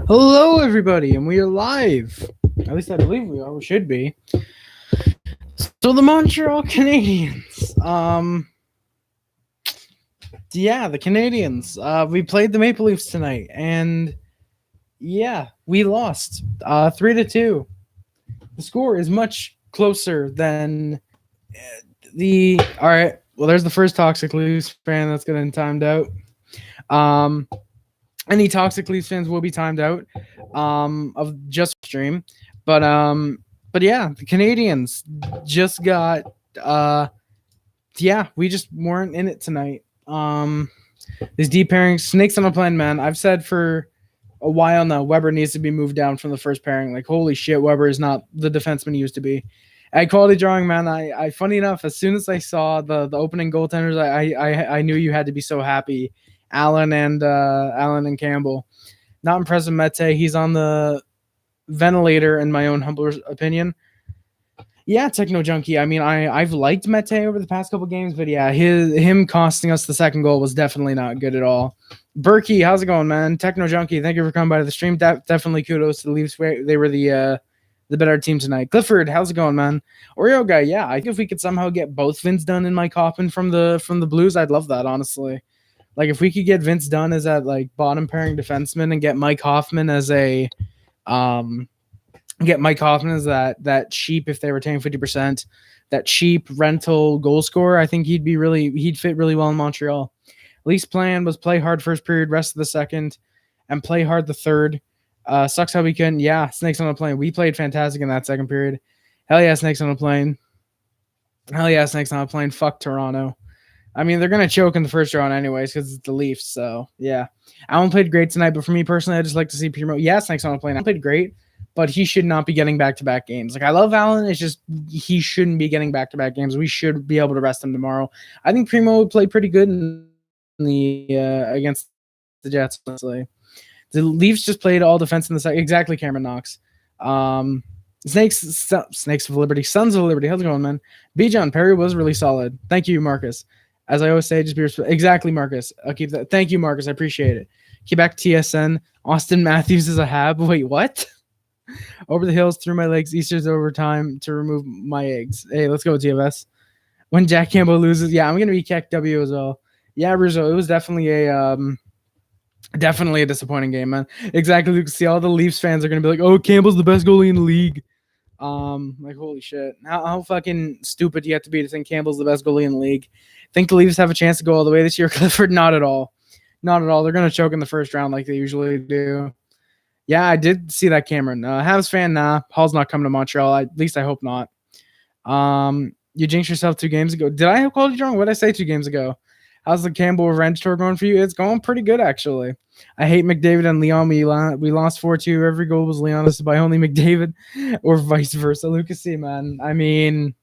Hello, everybody, and we are live. At least I believe we are. We should be. So the MontreaL Canadiens. The Canadiens. We played the Maple Leafs tonight, and we lost 3-2. The score is much closer than the. All right. Well, there's the first toxic Leafs fan that's getting timed out. Any toxic Leafs fans will be timed out of just stream. But yeah, the Canadiens just got we just weren't in it tonight. These deep pairings, snakes on a plane, man. I've said for a while now, Weber needs to be moved down from the first pairing. Like, holy shit, Weber is not the defenseman he used to be. At quality drawing, man, I funny enough, as soon as I saw the opening goaltenders, I knew you had to be so happy. Allen and Campbell. Not impressed with Mete. He's on the ventilator, in my own humble opinion. Yeah, Techno Junkie. I mean, I've liked Mete over the past couple games, but yeah, him costing us the second goal was definitely not good at all. Berkey, how's it going, man? Techno Junkie, thank you for coming by to the stream. Definitely kudos to the Leafs. They were the better team tonight. Clifford, how's it going, man? Oreo guy, yeah. I think if we could somehow get both Vince Dunn and Mike Hoffman from the Blues, I'd love that, honestly. Like, if we could get Vince Dunn as that like bottom pairing defenseman and get Mike Hoffman as that cheap, if they retain 50%, that cheap rental goal scorer, I think he'd fit really well in Montreal. Leafs' plan was play hard first period, rest of the second, and play hard the third. Sucks how we couldn't. Yeah, Snakes on a plane. We played fantastic in that second period. Hell yeah, Snakes on a plane. Hell yeah, Snakes on a plane. Fuck Toronto. I mean, they're going to choke in the first round anyways because it's the Leafs. So, yeah. Allen played great tonight, but for me personally, I just like to see Primo. Yeah, Snakes on a plane. Allen played great, but he should not be getting back-to-back games. Like, I love Allen. It's just he shouldn't be getting back-to-back games. We should be able to rest him tomorrow. I think Primo would play pretty good in the against the Jets, honestly. The Leafs just played all defense in the second. Exactly, Cameron Knox. Snakes of Liberty. Sons of Liberty. How's it going, man? B. John Perry was really solid. Thank you, Marcus. As I always say, just be respectful. Exactly, Marcus. I'll keep that. Thank you, Marcus. I appreciate it. Quebec TSN. Auston Matthews is a Hab. Wait, what? Over the hills, through my legs, Easter's overtime to remove my eggs. Hey, let's go with TFS. When Jack Campbell loses, yeah, I'm gonna be Keck W as well. Yeah, Rizzo, it was definitely a disappointing game, man. Exactly. You can see all the Leafs fans are gonna be like, "Oh, Campbell's the best goalie in the league." Like, holy shit. How fucking stupid do you have to be to think Campbell's the best goalie in the league? Think the Leafs have a chance to go all the way this year, Clifford? Not at all. Not at all. They're going to choke in the first round like they usually do. Yeah, I did see that, Cameron. Habs fan, nah. Hall's not coming to Montreal. At least I hope not. You jinxed yourself 2 games ago. Did I have quality drawing? What did I say 2 games ago? How's the Campbell revenge tour going for you? It's going pretty good, actually. I hate McDavid and Leon. We lost 4-2. Every goal was Leon assisted by only McDavid, or vice versa. Lucas C, man. I mean,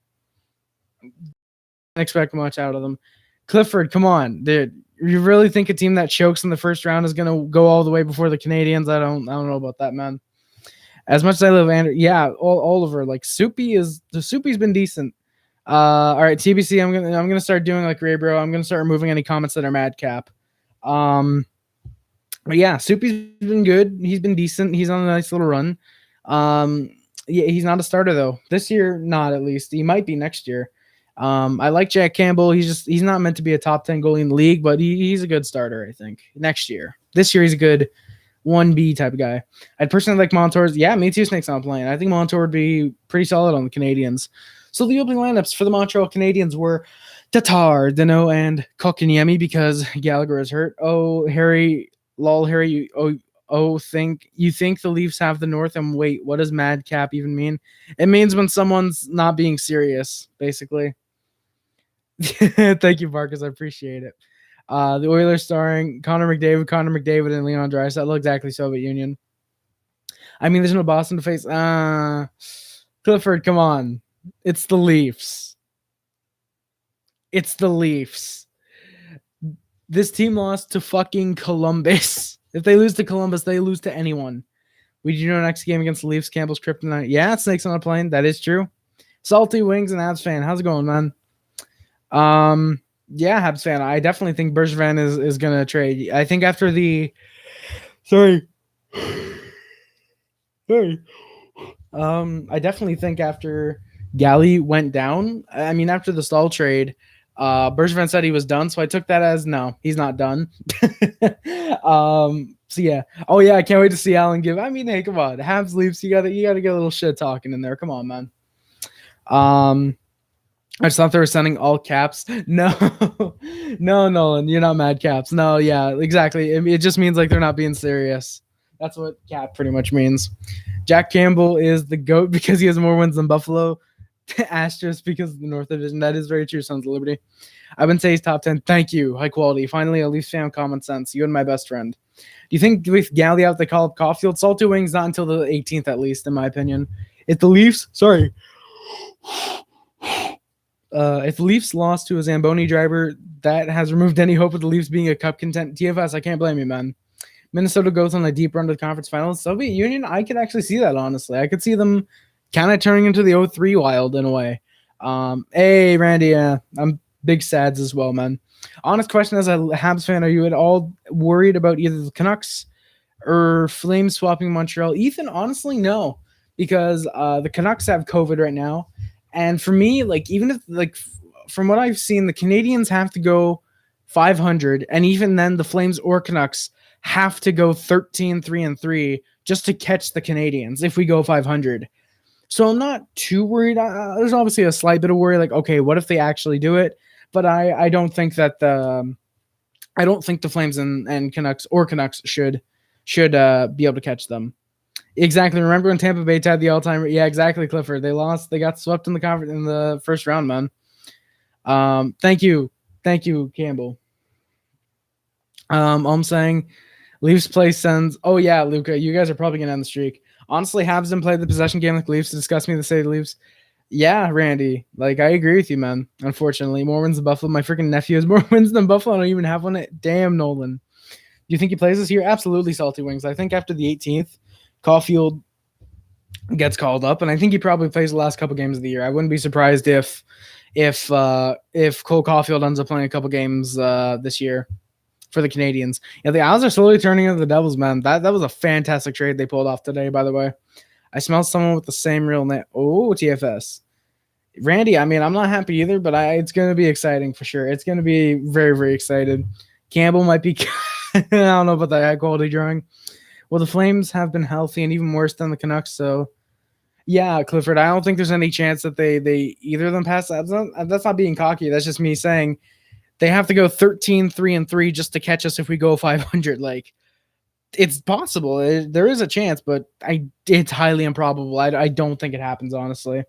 don't expect much out of them. Clifford, come on, dude. You really think a team that chokes in the first round is gonna go all the way before the Canadiens? I don't know about that, man. As much as I love Andrew, yeah, Oliver, like Soupy's been decent. All right, TBC, I'm gonna start doing like Ray Bro. I'm gonna start removing any comments that are madcap. But yeah, Soupy's been good. He's been decent. He's on a nice little run. Yeah, he's not a starter though. This year, not at least. He might be next year. I like Jack Campbell. He's not meant to be a top 10 goalie in the league, but he's a good starter, I think. Next year. This year he's a good 1B type of guy. I'd personally like Montour's. Yeah, me too, Snake's not playing. I think Montour would be pretty solid on the Canadiens. So the opening lineups for the MontreaL Canadiens were Tatar, Dano, and Kotkaniemi because Gallagher is hurt. Oh, Harry, Harry, think the Leafs have the North, and wait, what does madcap even mean? It means when someone's not being serious, basically. Thank you, Marcus. I appreciate it. The Oilers starring Connor McDavid, and Leon Draisaitl. Exactly, Soviet Union. I mean, there's no Boston to face. Clifford, come on. It's the Leafs. It's the Leafs. This team lost to fucking Columbus. If they lose to Columbus, they lose to anyone. We do know next game against the Leafs, Campbell's kryptonite. Yeah, Snakes on a plane. That is true. Salty Wings and Habs fan. How's it going, man? Yeah, Habs fan. I definitely think Bergevin is going to trade. I think after the... Sorry. Hey. I definitely think after Galley went down, I mean, after the Stahl trade, Bergevin said he was done, so I took that as no, he's not done. So yeah. Oh yeah, I can't wait to see Allen give. I mean, hey, come on, Habs Leafs, you gotta get a little shit talking in there. Come on, man. Um, I just thought they were sending all caps. No, no, Nolan, you're not mad caps. No, yeah, exactly. It just means like they're not being serious. That's what cap pretty much means. Jack Campbell is the GOAT because he has more wins than Buffalo. Astros because of the North Division. That is very true, Sons of Liberty. I wouldn't say he's top 10. Thank you. High quality. Finally, a Leafs fan common sense. You and my best friend. Do you think with Galley out, they call up Caulfield? Salty Wings not until the 18th at least, in my opinion. If the Leafs, sorry. If the Leafs lost to a Zamboni driver, that has removed any hope of the Leafs being a cup content. TFS, I can't blame you, man. Minnesota goes on a deep run to the conference finals. Soviet Union, I could actually see that, honestly. I could see them kind of turning into the 03 Wild in a way. Hey, Randy, I'm big sads as well, man. Honest question, as a Habs fan, are you at all worried about either the Canucks or Flames swapping Montreal? Ethan, honestly, no, because the Canucks have COVID right now. And for me, like, even if, like, from what I've seen, the Canadiens have to go 500, and even then, the Flames or Canucks have to go 13-3-3 just to catch the Canadiens if we go 500. So I'm not too worried. There's obviously a slight bit of worry, like, okay, what if they actually do it? But I don't think that the Flames and Canucks should be able to catch them. Exactly. Remember when Tampa Bay tied the all-time? Yeah, exactly, Clifford. They lost. They got swept in the conference in the first round, man. Thank you, Campbell. I'm saying Leafs play Sens. Oh yeah, Luca, you guys are probably gonna end the streak. Honestly, Habs didn't play the possession game like Leafs. Disgust me to say the Leafs. Yeah, Randy. Like, I agree with you, man. Unfortunately, more wins than Buffalo. My freaking nephew has more wins than Buffalo. I don't even have one. Damn, Nolan. Do you think he plays this year? Absolutely, Salty Wings. I think after the 18th, Caulfield gets called up, and I think he probably plays the last couple games of the year. I wouldn't be surprised if Cole Caulfield ends up playing a couple games this year for the Canadiens. Yeah, the Isles are slowly turning into the Devils, man. That was a fantastic trade they pulled off today, by the way. I smell someone with the same real name. Oh, TFS. Randy, I mean, I'm not happy either, but it's going to be exciting for sure. It's going to be very, very excited. Campbell might be I don't know about that high quality drawing. Well, the Flames have been healthy and even worse than the Canucks, so yeah, Clifford, I don't think there's any chance that they either of them pass. That's not being cocky. That's just me saying they have to go 13-3-3 just to catch us if we go 500. Like, it's possible. There is a chance, but it's highly improbable. I don't think it happens, honestly.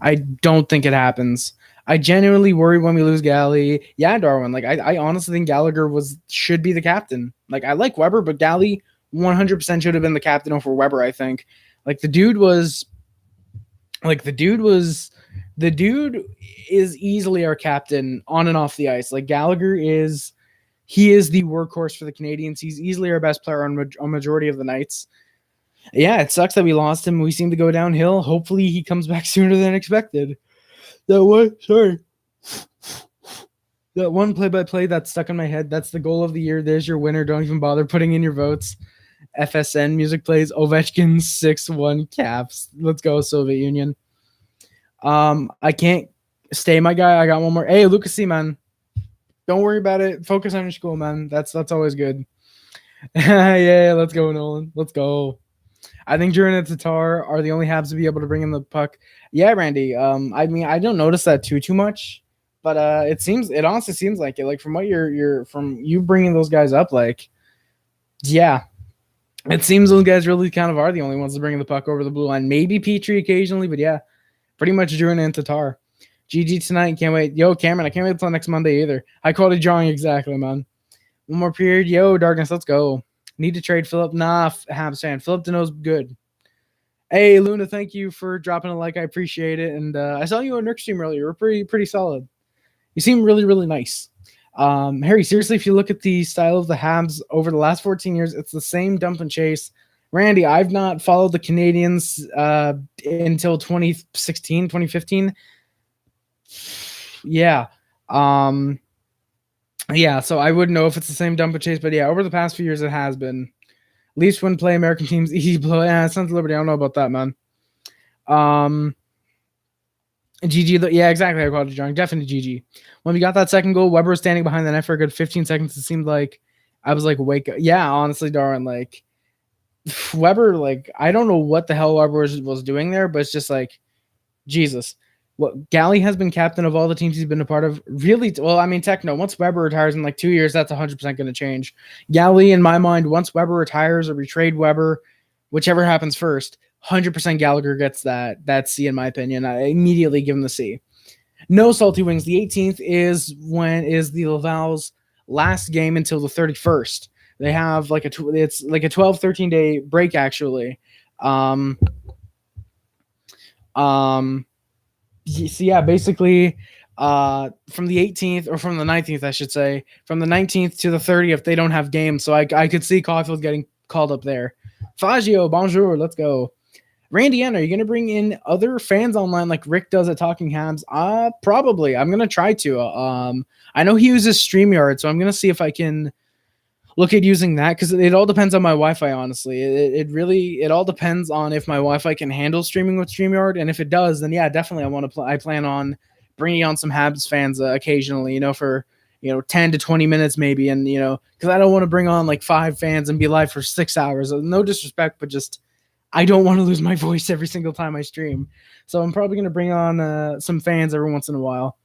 I don't think it happens. I genuinely worry when we lose Galley. Yeah, Darwin. Like, I honestly think Gallagher should be the captain. Like, I like Weber, but Galley 100% should have been the captain over Weber, I think. Like, the dude is easily our captain on and off the ice. Like, Gallagher is the workhorse for the Canadiens. He's easily our best player on majority of the nights. Yeah, it sucks that we lost him. We seem to go downhill. Hopefully he comes back sooner than expected. That one play-by-play that's stuck in my head. That's the goal of the year. There's your winner. Don't even bother putting in your votes. FSN music plays. Ovechkin 6-1 Caps. Let's go, Soviet Union. I can't stay, my guy. I got one more. Hey, Lucas C, man. Don't worry about it. Focus on your school, man. That's always good. Yeah, let's go, Nolan. Let's go. I think Jordan and Tatar are the only Habs to be able to bring in the puck. Yeah, Randy. I mean, I don't notice that too much, but it honestly seems like it. Like, from what from you bringing those guys up, like, yeah, it seems those guys really kind of are the only ones to bring the puck over the blue line. Maybe Petrie occasionally, but yeah, pretty much Jordan and Tatar. GG tonight. Can't wait. Yo, Cameron, I can't wait until next Monday either. High quality drawing, exactly, man. One more period. Yo, Darkness, let's go. Need to trade Philip. Nah, Habs fan. Philip Deneau's good. Hey, Luna, thank you for dropping a like. I appreciate it. And I saw you on Nick stream earlier. We're pretty solid. You seem really, really nice. Harry, seriously, if you look at the style of the Habs over the last 14 years, it's the same dump and chase. Randy, I've not followed the Canadiens until 2016, 2015. Yeah. Yeah, so I wouldn't know if it's the same dump and chase, but yeah, over the past few years it has been. Leafs wouldn't play American teams. Easy blow. Yeah, Sons of Liberty. I don't know about that, man. GG. Yeah, exactly. I called it John. Definitely GG. When we got that second goal, Weber was standing behind the net for a good 15 seconds. It seemed like I was like, wake up. Yeah, honestly, Darwin, like Weber, like I don't know what the hell Weber was doing there, but it's just like Jesus. What Galley has been captain of all the teams he's been a part of. Really, well, I mean, Techno. Once Weber retires in like 2 years, that's 100% going to change. Galley, in my mind, once Weber retires or we trade Weber, whichever happens first, 100% Gallagher gets that C in my opinion. I immediately give him the C. No salty wings. The 18th is the Laval's last game until the 31st. They have like it's like a 12-13 day break actually. So yeah, basically from the 18th or from the 19th, I should say, from the 19th to the 30th, they don't have games. So I could see Caulfield getting called up there. Fagio, bonjour, let's go. Randy N, are you going to bring in other fans online like Rick does at Talking Habs? Probably. I'm going to try to. I know he uses StreamYard, so I'm going to see if I can look at using that because it all depends on my Wi-Fi, honestly. It all depends on if my Wi-Fi can handle streaming with StreamYard, and if it does, then yeah, definitely I plan on bringing on some Habs fans occasionally, for 10 to 20 minutes maybe, and because I don't want to bring on like 5 fans and be live for 6 hours. No disrespect, but just I don't want to lose my voice every single time I stream. So I'm probably going to bring on some fans every once in a while.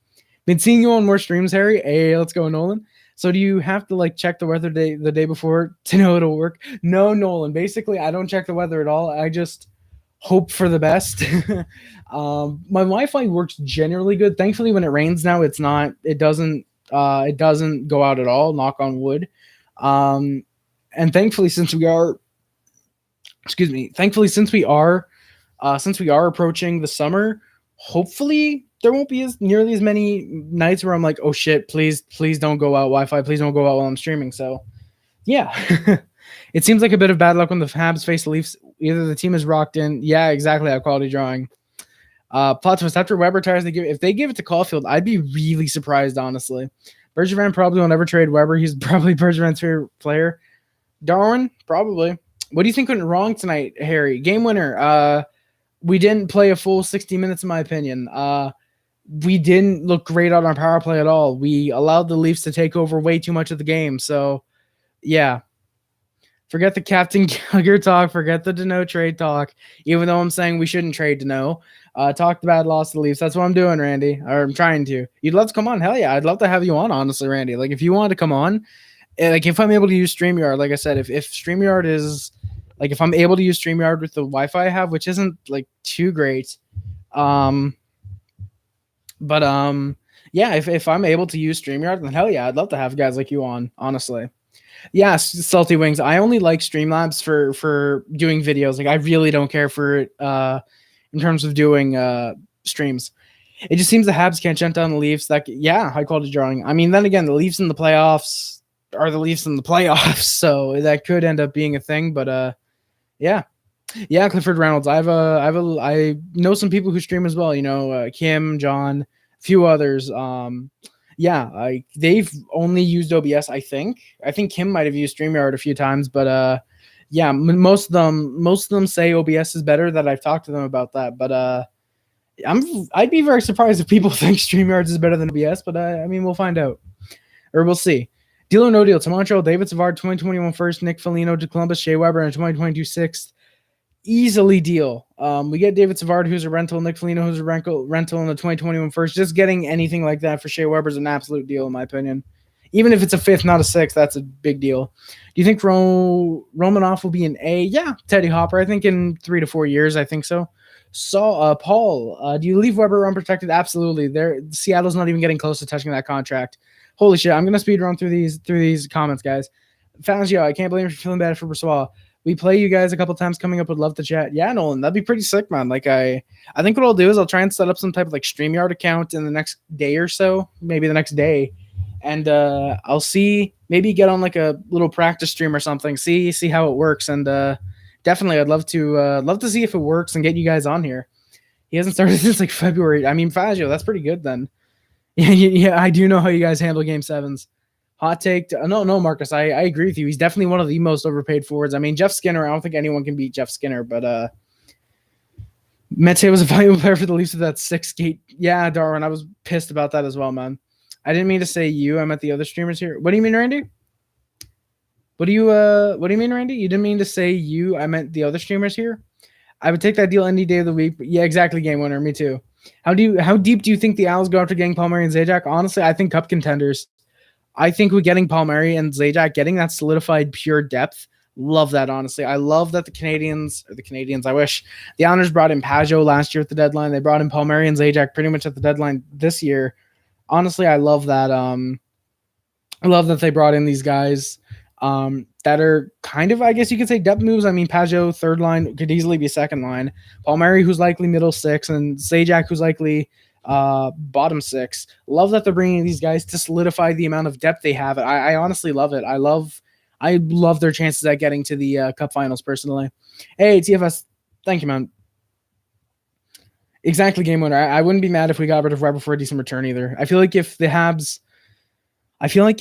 Been seeing you on more streams, Harry. Hey, let's go, Nolan. So do you have to like check the weather the day before to know it'll work? No, Nolan. Basically, I don't check the weather at all. I just hope for the best. My Wi-Fi works generally good. Thankfully, when it rains now, it doesn't go out at all. Knock on wood. And thankfully, since we are approaching the summer, hopefully there won't be nearly as many nights where I'm like, oh shit, please don't go out Wi-Fi. Please don't go out while I'm streaming. So yeah, it seems like a bit of bad luck when the Habs face the Leafs. Either the team is rocked in. Yeah, exactly. Quality drawing. Plot twist, after Weber retires, if they give it to Caulfield, I'd be really surprised, honestly. Bergevin probably won't ever trade Weber. He's probably Bergevin's favorite player. Darwin, probably. What do you think went wrong tonight, Harry? Game winner. We didn't play a full 60 minutes, in my opinion. We didn't look great on our power play at all. We allowed the Leafs to take over way too much of the game. So, yeah. Forget the Captain Gallagher talk. Forget the Danault trade talk. Even though I'm saying we shouldn't trade Danault. Talk the bad loss to the Leafs. That's what I'm doing, Randy. Or I'm trying to. You'd love to come on? Hell yeah. I'd love to have you on, honestly, Randy. Like, if you want to come on, like, if I'm able to use StreamYard, like I said, if StreamYard is... Like, if I'm able to use StreamYard with the Wi-Fi I have, which isn't, like, too great. Yeah, if I'm able to use StreamYard, then hell yeah, I'd love to have guys like you on, honestly. Yeah, Salty Wings. I only like Streamlabs for doing videos. Like, I really don't care for it in terms of doing streams. It just seems the Habs can't shut down the Leafs. High quality drawing. I mean, then again, the Leafs in the playoffs are the Leafs in the playoffs, so that could end up being a thing, but yeah, Clifford Reynolds. I know some people who stream as well. Kim, John, a few others. They've only used OBS. I think Kim might have used StreamYard a few times, but most of them say OBS is better. That I've talked to them about that, but I'd be very surprised if people think StreamYard is better than OBS. But I mean, we'll find out, or we'll see. Deal or no deal? To Montreal, David Savard, 2021 first, Nick Foligno to Columbus, Shea Weber, and 2022 sixth. Easily deal. We get David Savard, who's a rental, Nick Foligno, who's a rental in the 2021 first. Just getting anything like that for Shea Weber is an absolute deal, in my opinion. Even if it's a fifth, not a sixth, that's a big deal. Do you think Romanoff will be an A? Yeah, Teddy Hopper. I think in 3 to 4 years, I think so. So, Paul, do you leave Weber unprotected? Absolutely. Seattle's not even getting close to touching that contract. Holy shit, I'm going to speed run through these comments, guys. Fangio, I can't believe you're feeling bad for Brossois. We play you guys a couple times coming up. Would love to chat. Yeah, Nolan, that'd be pretty sick, man. Like, I think what I'll do is I'll try and set up some type of like StreamYard account in the next day or so, maybe the next day. And I'll see, maybe get on like a little practice stream or something, see how it works. And definitely I'd love to see if it works and get you guys on here. He hasn't started since like February. I mean, Fangio, that's pretty good then. Yeah, I do know how you guys handle game sevens. Hot take. No, Marcus. I agree with you. He's definitely one of the most overpaid forwards. I mean, Jeff Skinner. I don't think anyone can beat Jeff Skinner, but Mete was a valuable player for the Leafs with that 6-gate. Yeah, Darwin. I was pissed about that as well, man. I didn't mean to say you. I meant the other streamers here. What do you mean, Randy? What do you mean, Randy? You didn't mean to say you. I meant the other streamers here. I would take that deal any day of the week. But yeah, exactly, game winner. Me too. How deep do you think the Owls go after getting Palmieri and Zajac? Honestly, I think cup contenders. I think we're getting Palmieri and Zajac, getting that solidified pure depth. Love that, honestly. I love that the Canadiens, I wish. The Islanders brought in Pajot last year at the deadline. They brought in Palmieri and Zajac pretty much at the deadline this year. Honestly, I love that. I love that they brought in these guys that are kind of, I guess you could say, depth moves. I mean, Pajot, third line, could easily be second line. Palmieri, who's likely middle six, and Zajac, who's likely bottom six. Love that they're bringing these guys to solidify the amount of depth they have. I honestly love it. I love their chances at getting to the Cup Finals, personally. Hey, TFS, thank you, man. Exactly, game winner. I wouldn't be mad if we got rid of Weber for a decent return either. I feel like it's the Habs. I feel like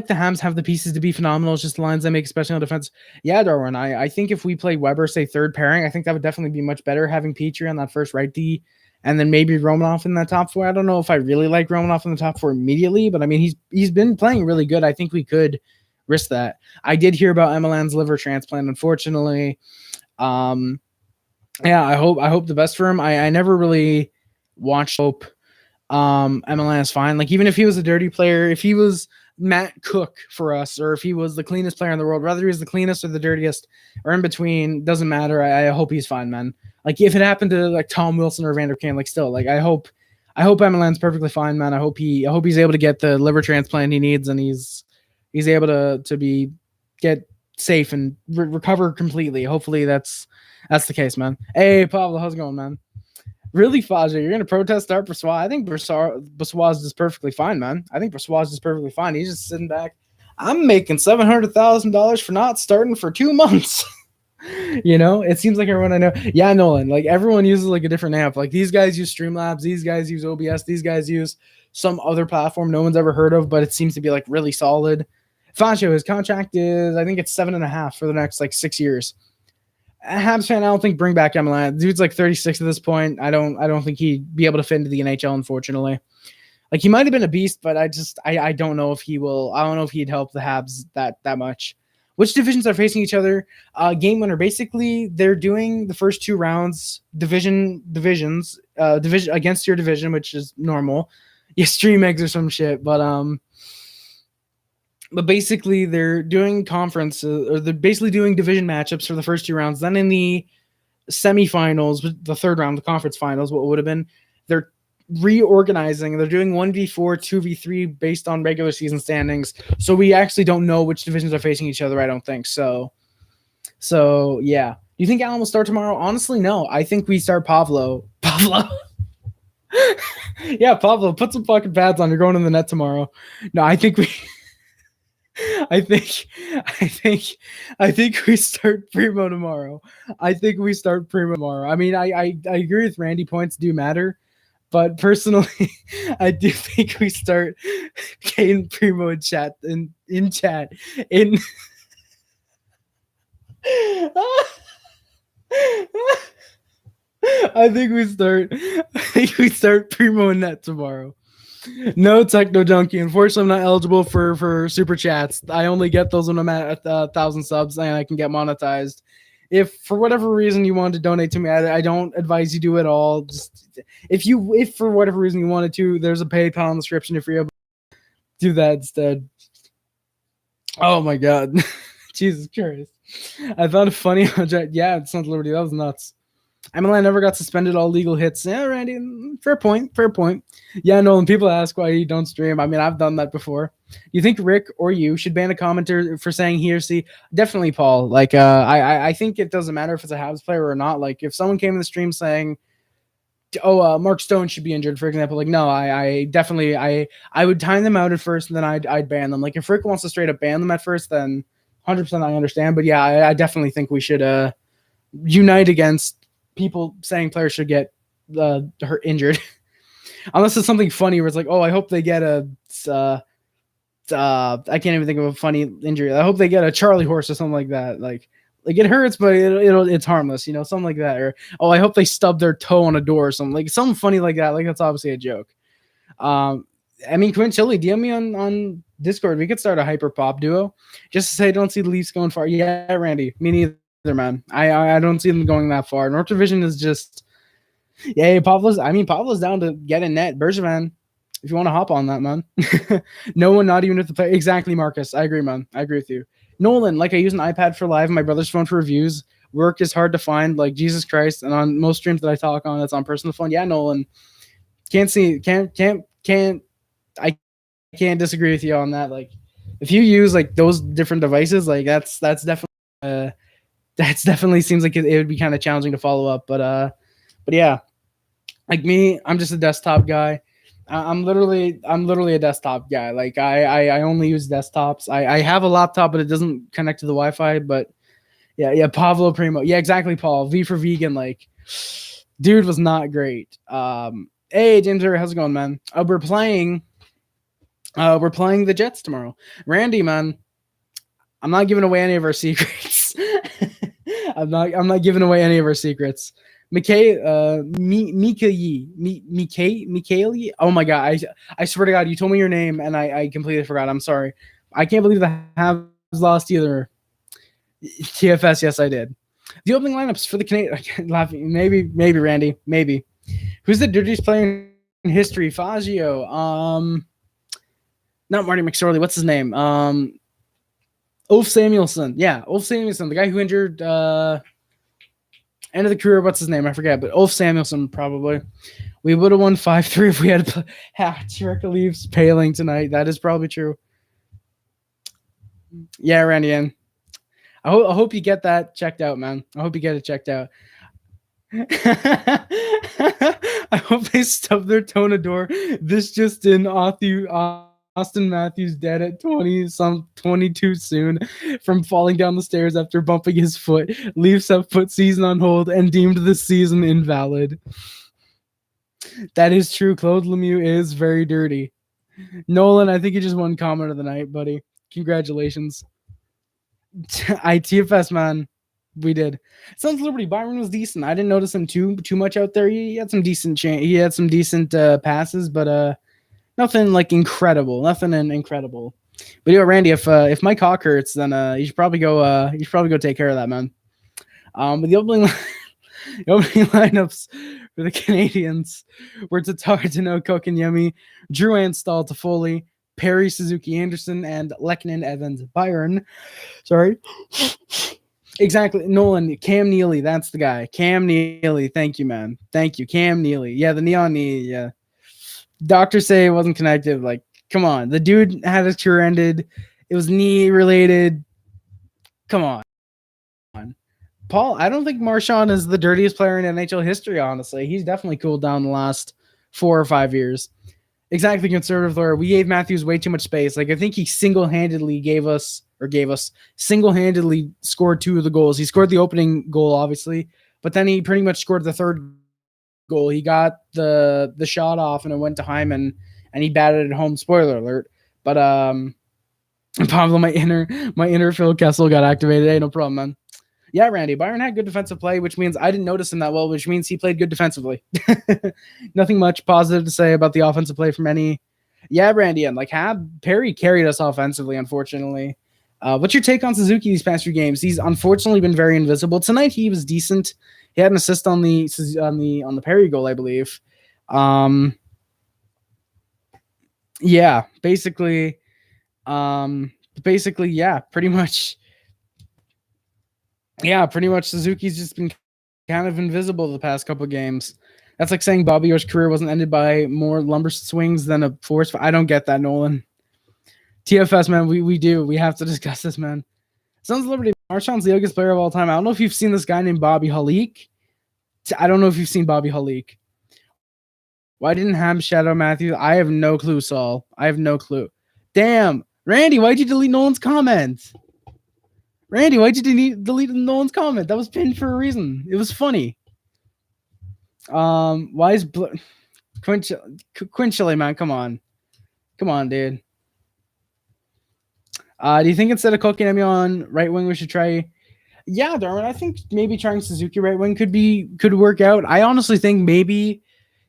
the Habs have the pieces to be phenomenal. It's just the lines they make, especially on defense. Yeah, Darwin. I think if we play Weber, say third pairing, I think that would definitely be much better having Petrie on that first right D, and then maybe Romanoff in that top four. I don't know if I really like Romanoff in the top four immediately, but I mean he's been playing really good. I think we could risk that. I did hear about Emilan's liver transplant, unfortunately. Yeah, I hope the best for him. I never really watched hope. Emelan is fine. Like, even if he was a dirty player, if he was Matt Cook for us, or if he was the cleanest player in the world, whether he was the cleanest or the dirtiest or in between, doesn't matter. I hope he's fine, man. Like, if it happened to like Tom Wilson or Vander Kane, like, still, like, I hope Emelan's perfectly fine, man. I hope he's able to get the liver transplant he needs, and he's able to get safe and recover completely. Hopefully that's the case, man. Hey, Pablo, how's it going, man? Really, Faja, you're going to protest start Brossoit? I think Brossoit is just perfectly fine, man. I think Brossoit is just perfectly fine. He's just sitting back. I'm making $700,000 for not starting for 2 months. You know, it seems like everyone I know. Yeah, Nolan, like, everyone uses like a different app. Like, these guys use Streamlabs. These guys use OBS. These guys use some other platform no one's ever heard of, but it seems to be like really solid. Fajo, his contract is, I think it's 7.5 for the next like 6 years. A Habs fan, I don't think bring back Emelan. Dude's like 36 at this point. I don't think he'd be able to fit into the NHL, unfortunately. Like, he might have been a beast, but I don't know if he will. I don't know if he'd help the Habs that much. Which divisions are facing each other? Game winner. Basically, they're doing the first 2 rounds divisions against your division, which is normal. You stream eggs or some shit, but basically, they're doing conference, or they're basically doing division matchups for the first 2 rounds. Then in the semifinals, the third round, the conference finals, what would have been, they're reorganizing. They're doing 1v4, 2v3 based on regular season standings. So we actually don't know which divisions are facing each other, I don't think. So yeah. Do you think Allen will start tomorrow? Honestly, no. I think we start Pavlo. Yeah, Pavlo, put some fucking pads on. You're going in the net tomorrow. No, I think we... I think we start Primo tomorrow. I mean, I agree with Randy. Points do matter, but personally, I do think we start Kane Primo in chat. I think we start Primo in net tomorrow. No Techno Junkie. Unfortunately, I'm not eligible for super chats. I only get those when I'm at 1,000 subs, and I can get monetized. If for whatever reason you want to donate to me, I don't advise you do it all. Just if for whatever reason you wanted to, there's a PayPal in the description if you're able to do that instead. Oh my god, Jesus Christ! I thought it funny. Yeah, it's not Liberty. That was nuts. Emelan never got suspended all legal hits. Yeah, Randy, fair point. Yeah, Nolan, people ask why you don't stream. I mean, I've done that before. You think Rick or you should ban a commenter for saying he or she? Definitely, Paul. Like, I think it doesn't matter if it's a Habs player or not. Like, if someone came in the stream saying, Mark Stone should be injured, for example, like, no, I definitely would time them out at first, and then I'd ban them. Like, if Rick wants to straight up ban them at first, then 100% I understand. But yeah, I definitely think we should unite against people saying players should get hurt, injured. Unless it's something funny where it's like, oh, I hope they get a I can't even think of a funny injury. I hope they get a Charlie horse or something like that. Like it hurts, but it's harmless, you know, something like that. Or oh, I hope they stub their toe on a door or something, like something funny like that. Like that's obviously a joke. I mean, Quinn Chili, DM me on Discord. We could start a hyper pop duo. Just to say, I don't see the Leafs going far. Yeah, Randy, me neither, man. I don't see them going that far. North Division is just Pavlo's down to get a net. Bergevin, if you want to hop on that, man. No one, not even if the player. Exactly, Marcus. I agree, man. I agree with you. Nolan, like I use an iPad for live, my brother's phone for reviews. Work is hard to find, like Jesus Christ. And on most streams that I talk on, it's on personal phone. Yeah, Nolan. Can't I can't disagree with you on that. Like if you use like those different devices, like that's definitely seems like it would be kind of challenging to follow up. But yeah, like me, I'm just a desktop guy. I'm literally a desktop guy. Like I only use desktops. I have a laptop, but it doesn't connect to the Wi-Fi. But yeah, Pablo Primo. Yeah, exactly, Paul. V for vegan. Like, dude was not great. Hey, James, how's it going, man? We're playing the Jets tomorrow. Randy, man, I'm not giving away any of our secrets. I'm not giving away any of our secrets. Mikhail, oh my god, I swear to God, you told me your name and I completely forgot. I'm sorry. I can't believe the Habs lost either. TFS, yes, I did. The opening lineups for the Canadiens. Laughing, maybe Randy, maybe. Who's the dirtiest player in history? Fazio. Not Marty McSorley. What's his name? Ulf Samuelsson. Yeah, Ulf Samuelsson, the guy who injured end of the career. What's his name? I forget, but Ulf Samuelsson probably. We would have won 5-3 if we had Turek Leafs Paling tonight. That is probably true. Yeah, Randy. I hope you get that checked out, man. I hope you get it checked out. I hope they stub their toe in a door. This just in, Auston Matthews dead at 22 soon from falling down the stairs after bumping his foot. Leafs have put season on hold and deemed the season invalid. That is true. Claude Lemieux is very dirty. Nolan, I think you just won comment of the night, buddy. Congratulations. ITFS, man. We did. Sons Liberty. Byron was decent. I didn't notice him too much out there. He had some decent passes, but nothing like incredible. Nothing incredible. But you know, Randy, if Mike Hawk hurts, then you should probably go take care of that, man. But the opening lineups for the Canadiens were Tatar, Tano, Kotkaniemi, Drew Anstall, Toffoli, Perry, Suzuki, Anderson, and Lehkonen, Evans, Byron. Sorry. Exactly. Nolan, Cam Neely, that's the guy. Cam Neely, thank you, man. Thank you, Cam Neely. Yeah, the neon knee, yeah. Doctors say it wasn't connected. Like, come on. The dude had his career ended. It was knee related. Come on. Paul, I don't think Marchand is the dirtiest player in NHL history, honestly. He's definitely cooled down the last 4 or 5 years. Exactly, conservative lawyer. We gave Matthews way too much space. Like, I think he single-handedly single-handedly scored 2 of the goals. He scored the opening goal, obviously, but then he pretty much scored the third goal. He got the shot off and it went to Hymen and he batted it home. Spoiler alert. But Pablo, my inner Phil Kessel got activated. Hey, no problem, man. Yeah, Randy. Byron had good defensive play, which means I didn't notice him that well, which means he played good defensively. Nothing much positive to say about the offensive play from any. Yeah, Randy, and like Perry carried us offensively, unfortunately. What's your take on Suzuki these past few games? He's unfortunately been very invisible. Tonight he was decent. He had an assist on the Perry goal, I believe. Yeah, basically, yeah, pretty much. Yeah, pretty much Suzuki's just been kind of invisible the past couple of games. That's like saying Bobby Orr's career wasn't ended by more lumber swings than a force. I don't get that, Nolan. TFS, man, we do. We have to discuss this, man. Sons of Liberty, Marchand's the youngest player of all time. I don't know if you've seen this guy named Bobby Halik. I don't know if you've seen Bobby Halik. Why didn't Habs shadow Matthews? I have no clue, Saul. I have no clue. Damn. Randy, why'd you delete Nolan's comment? Randy, why'd you delete Nolan's comment? That was pinned for a reason. It was funny. Why is Quinchily, man, come on, dude. Do you think instead of Kotkaniemi on right wing, we should try? Yeah, Darwin. I think maybe trying Suzuki right wing could work out. I honestly think maybe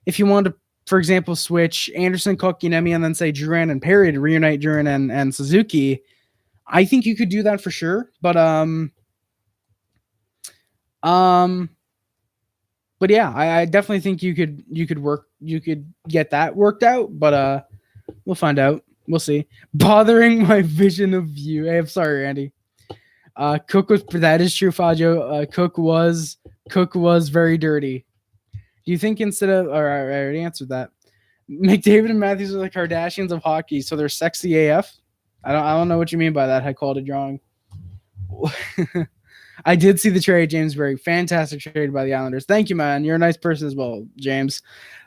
if you wanted to, for example, switch Anderson, Kotkaniemi, and then say Duran and Perry to reunite Duran and Suzuki, I think you could do that for sure. But yeah, I definitely think you could get that worked out. But we'll find out. We'll see. Bothering my vision of you. Hey, I'm sorry, Randy. Cook was, that is true, Fajo. Cook was very dirty. Do you think instead of, or I already answered that. McDavid and Matthews are the Kardashians of hockey, so they're sexy AF. I don't know what you mean by that high quality drawing. I did see the trade, James Berry. Fantastic trade by the Islanders. Thank you, man. You're a nice person as well, James.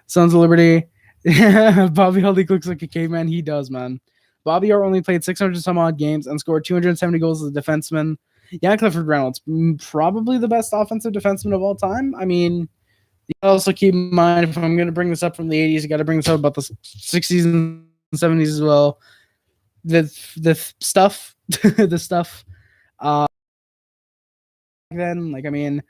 Sons of Liberty. Bobby Huldick looks like a caveman. He does, man. Bobby Orr only played 600 some odd games and scored 270 goals as a defenseman. Yeah, Clifford Reynolds, probably the best offensive defenseman of all time. I mean, you also keep in mind, if I'm going to bring this up from the 80s, you got to bring this up about the 60s and 70s as well. The stuff, the stuff. Then, like, I mean,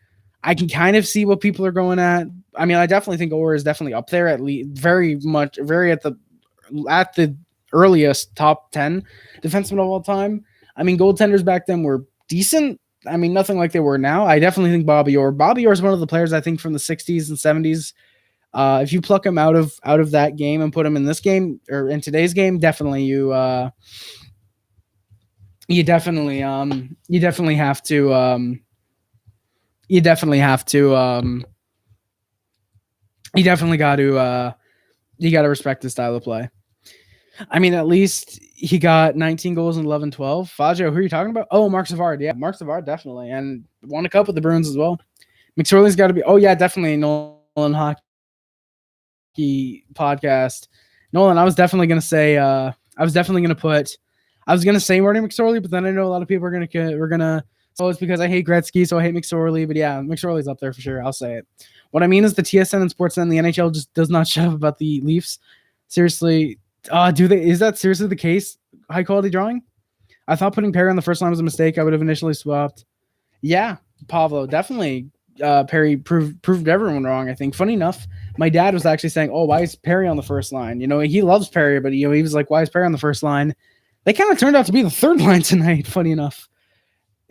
I can kind of see what people are going at. I mean, I definitely think Orr is definitely up there, at least very at the earliest top 10 defensemen of all time. I mean, goaltenders back then were decent. I mean, nothing like they were now. I definitely think Bobby Orr is one of the players I think from the 60s and 70s. If you pluck him out of that game and put him in this game or in today's game, definitely you definitely have to you definitely got to respect his style of play. I mean, at least he got 19 goals in 11-12. Fajo, who are you talking about? Oh, Mark Savard. Yeah, Mark Savard, definitely. And won a cup with the Bruins as well. McSorley's got to be – oh, yeah, definitely Nolan Hockey podcast. Nolan, I was definitely going to say I was going to say Marty McSorley, but then I know a lot of people are going to – so it's because I hate Gretzky, so I hate McSorley. But yeah, McSorley's up there for sure. I'll say it. What I mean is the TSN and Sportsnet and the NHL just does not shut up about the Leafs. Seriously – is that seriously the case? High quality drawing? I thought putting Perry on the first line was a mistake. I would have initially swapped. Yeah, Pavlo, definitely. Perry proved everyone wrong, I think. Funny enough, my dad was actually saying, oh, why is Perry on the first line? You know, he loves Perry, but he was like, why is Perry on the first line? They kind of turned out to be the third line tonight, funny enough.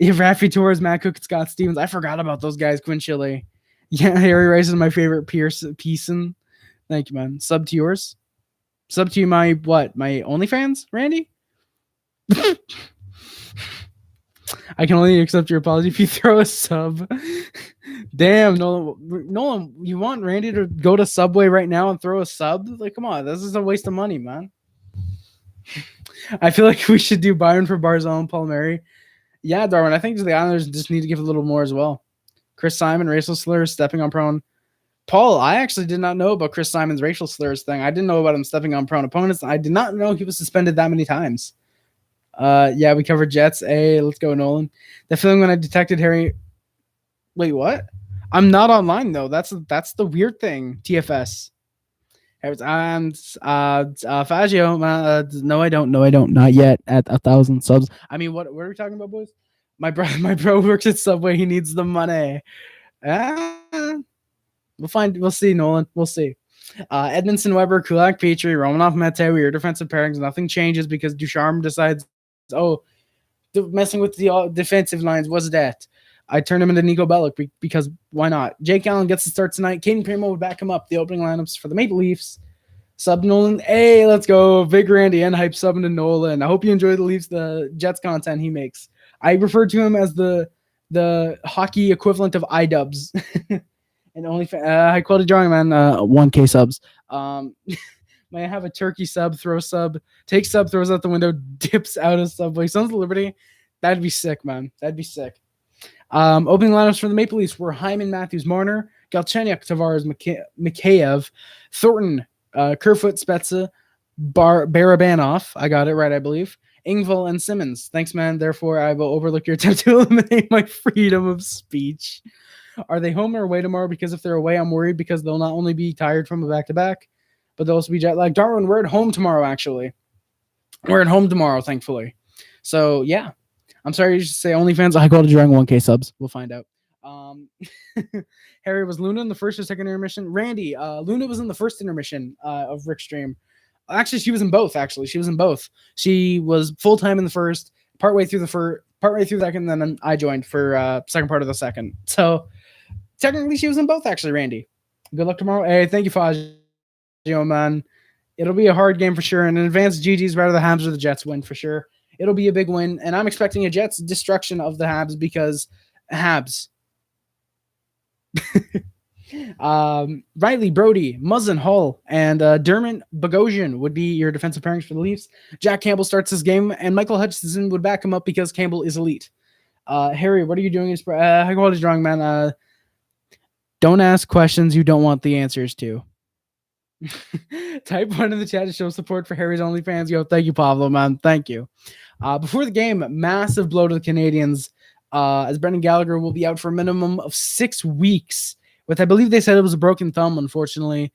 Raffy Torres, Matt Cook, Scott Stevens. I forgot about those guys, Quinn Chile. Yeah, Harry Rice is my favorite Pearson. Thank you, man. Sub to yours. Sub to you my OnlyFans, Randy? I can only accept your apology if you throw a sub. Damn, Nolan, you want Randy to go to Subway right now and throw a sub? Like, come on, this is a waste of money, man. I feel like we should do Byron for Barzal and Palmieri. Yeah, Darwin, I think the Islanders just need to give a little more as well. Chris Simon, racial slurs, stepping on prone. Paul, I actually did not know about Chris Simon's racial slurs thing. I didn't know about him stepping on prone opponents. I did not know he was suspended that many times. Yeah, we covered Jets. Hey, let's go, Nolan. The feeling when I detected Harry. Wait, what? I'm not online though. That's the weird thing. TFS. And Fagio. No, I don't. Not yet. At 1,000 subs. I mean, what are we talking about, boys? My bro works at Subway. He needs the money. We'll see, Nolan. We'll see. Edmondson, Weber, Kulak, Petrie, Romanov, Mete, your defensive pairings. Nothing changes because Ducharme decides, messing with the defensive lines was that. I turned him into Nico Bellic because why not? Jake Allen gets to start tonight. Caden Primo would back him up. The opening lineups for the Maple Leafs. Sub Nolan. Hey, let's go. Big Randy and hype subbing to Nolan. I hope you enjoy the Jets content he makes. I refer to him as the hockey equivalent of iDubbbz. And only high quality drawing, man. 1K subs. Might have a turkey sub, throw sub, take sub, throws out the window, dips out of Subway. Sons of Liberty. That'd be sick, man. That'd be sick. Opening lineups for the Maple Leafs were Hyman, Matthews, Marner, Galchenyuk, Tavares, Mikheyev, Thornton, Kerfoot, Spezza, Barabanov. I got it right, I believe. Engvall and Simmons. Thanks, man. Therefore, I will overlook your attempt to eliminate my freedom of speech. Are they home or away tomorrow? Because if they're away, I'm worried because they'll not only be tired from a back-to-back, but they'll also be jet lagged. Darwin, we're at home tomorrow, actually. We're at home tomorrow, thankfully. So, yeah. I'm sorry to say OnlyFans, high quality drawing 1K subs. We'll find out. Harry, was Luna in the first or second intermission? Randy, Luna was in the first intermission of Rick's stream. Actually, she was in both. She was full-time in the first, partway through the second, then I joined for second part of the second. So, technically, she was in both, actually, Randy. Good luck tomorrow. Hey, thank you, Fazio, man. It'll be a hard game for sure. And in advance, GG's rather the Habs or the Jets win for sure. It'll be a big win. And I'm expecting a Jets destruction of the Habs because Habs. Riley, Brodie, Muzzin, Hull, and Dermot Bogosian would be your defensive pairings for the Leafs. Jack Campbell starts this game, and Michael Hutchinson would back him up because Campbell is elite. Harry, what are you doing? High quality drawing, man. Don't ask questions you don't want the answers to. Type 1 in the chat to show support for Harry's OnlyFans. Yo, thank you, Pablo, man. Thank you. Before the game, massive blow to the Canadiens, as Brendan Gallagher will be out for a minimum of 6 weeks. With, I believe they said it was a broken thumb, unfortunately.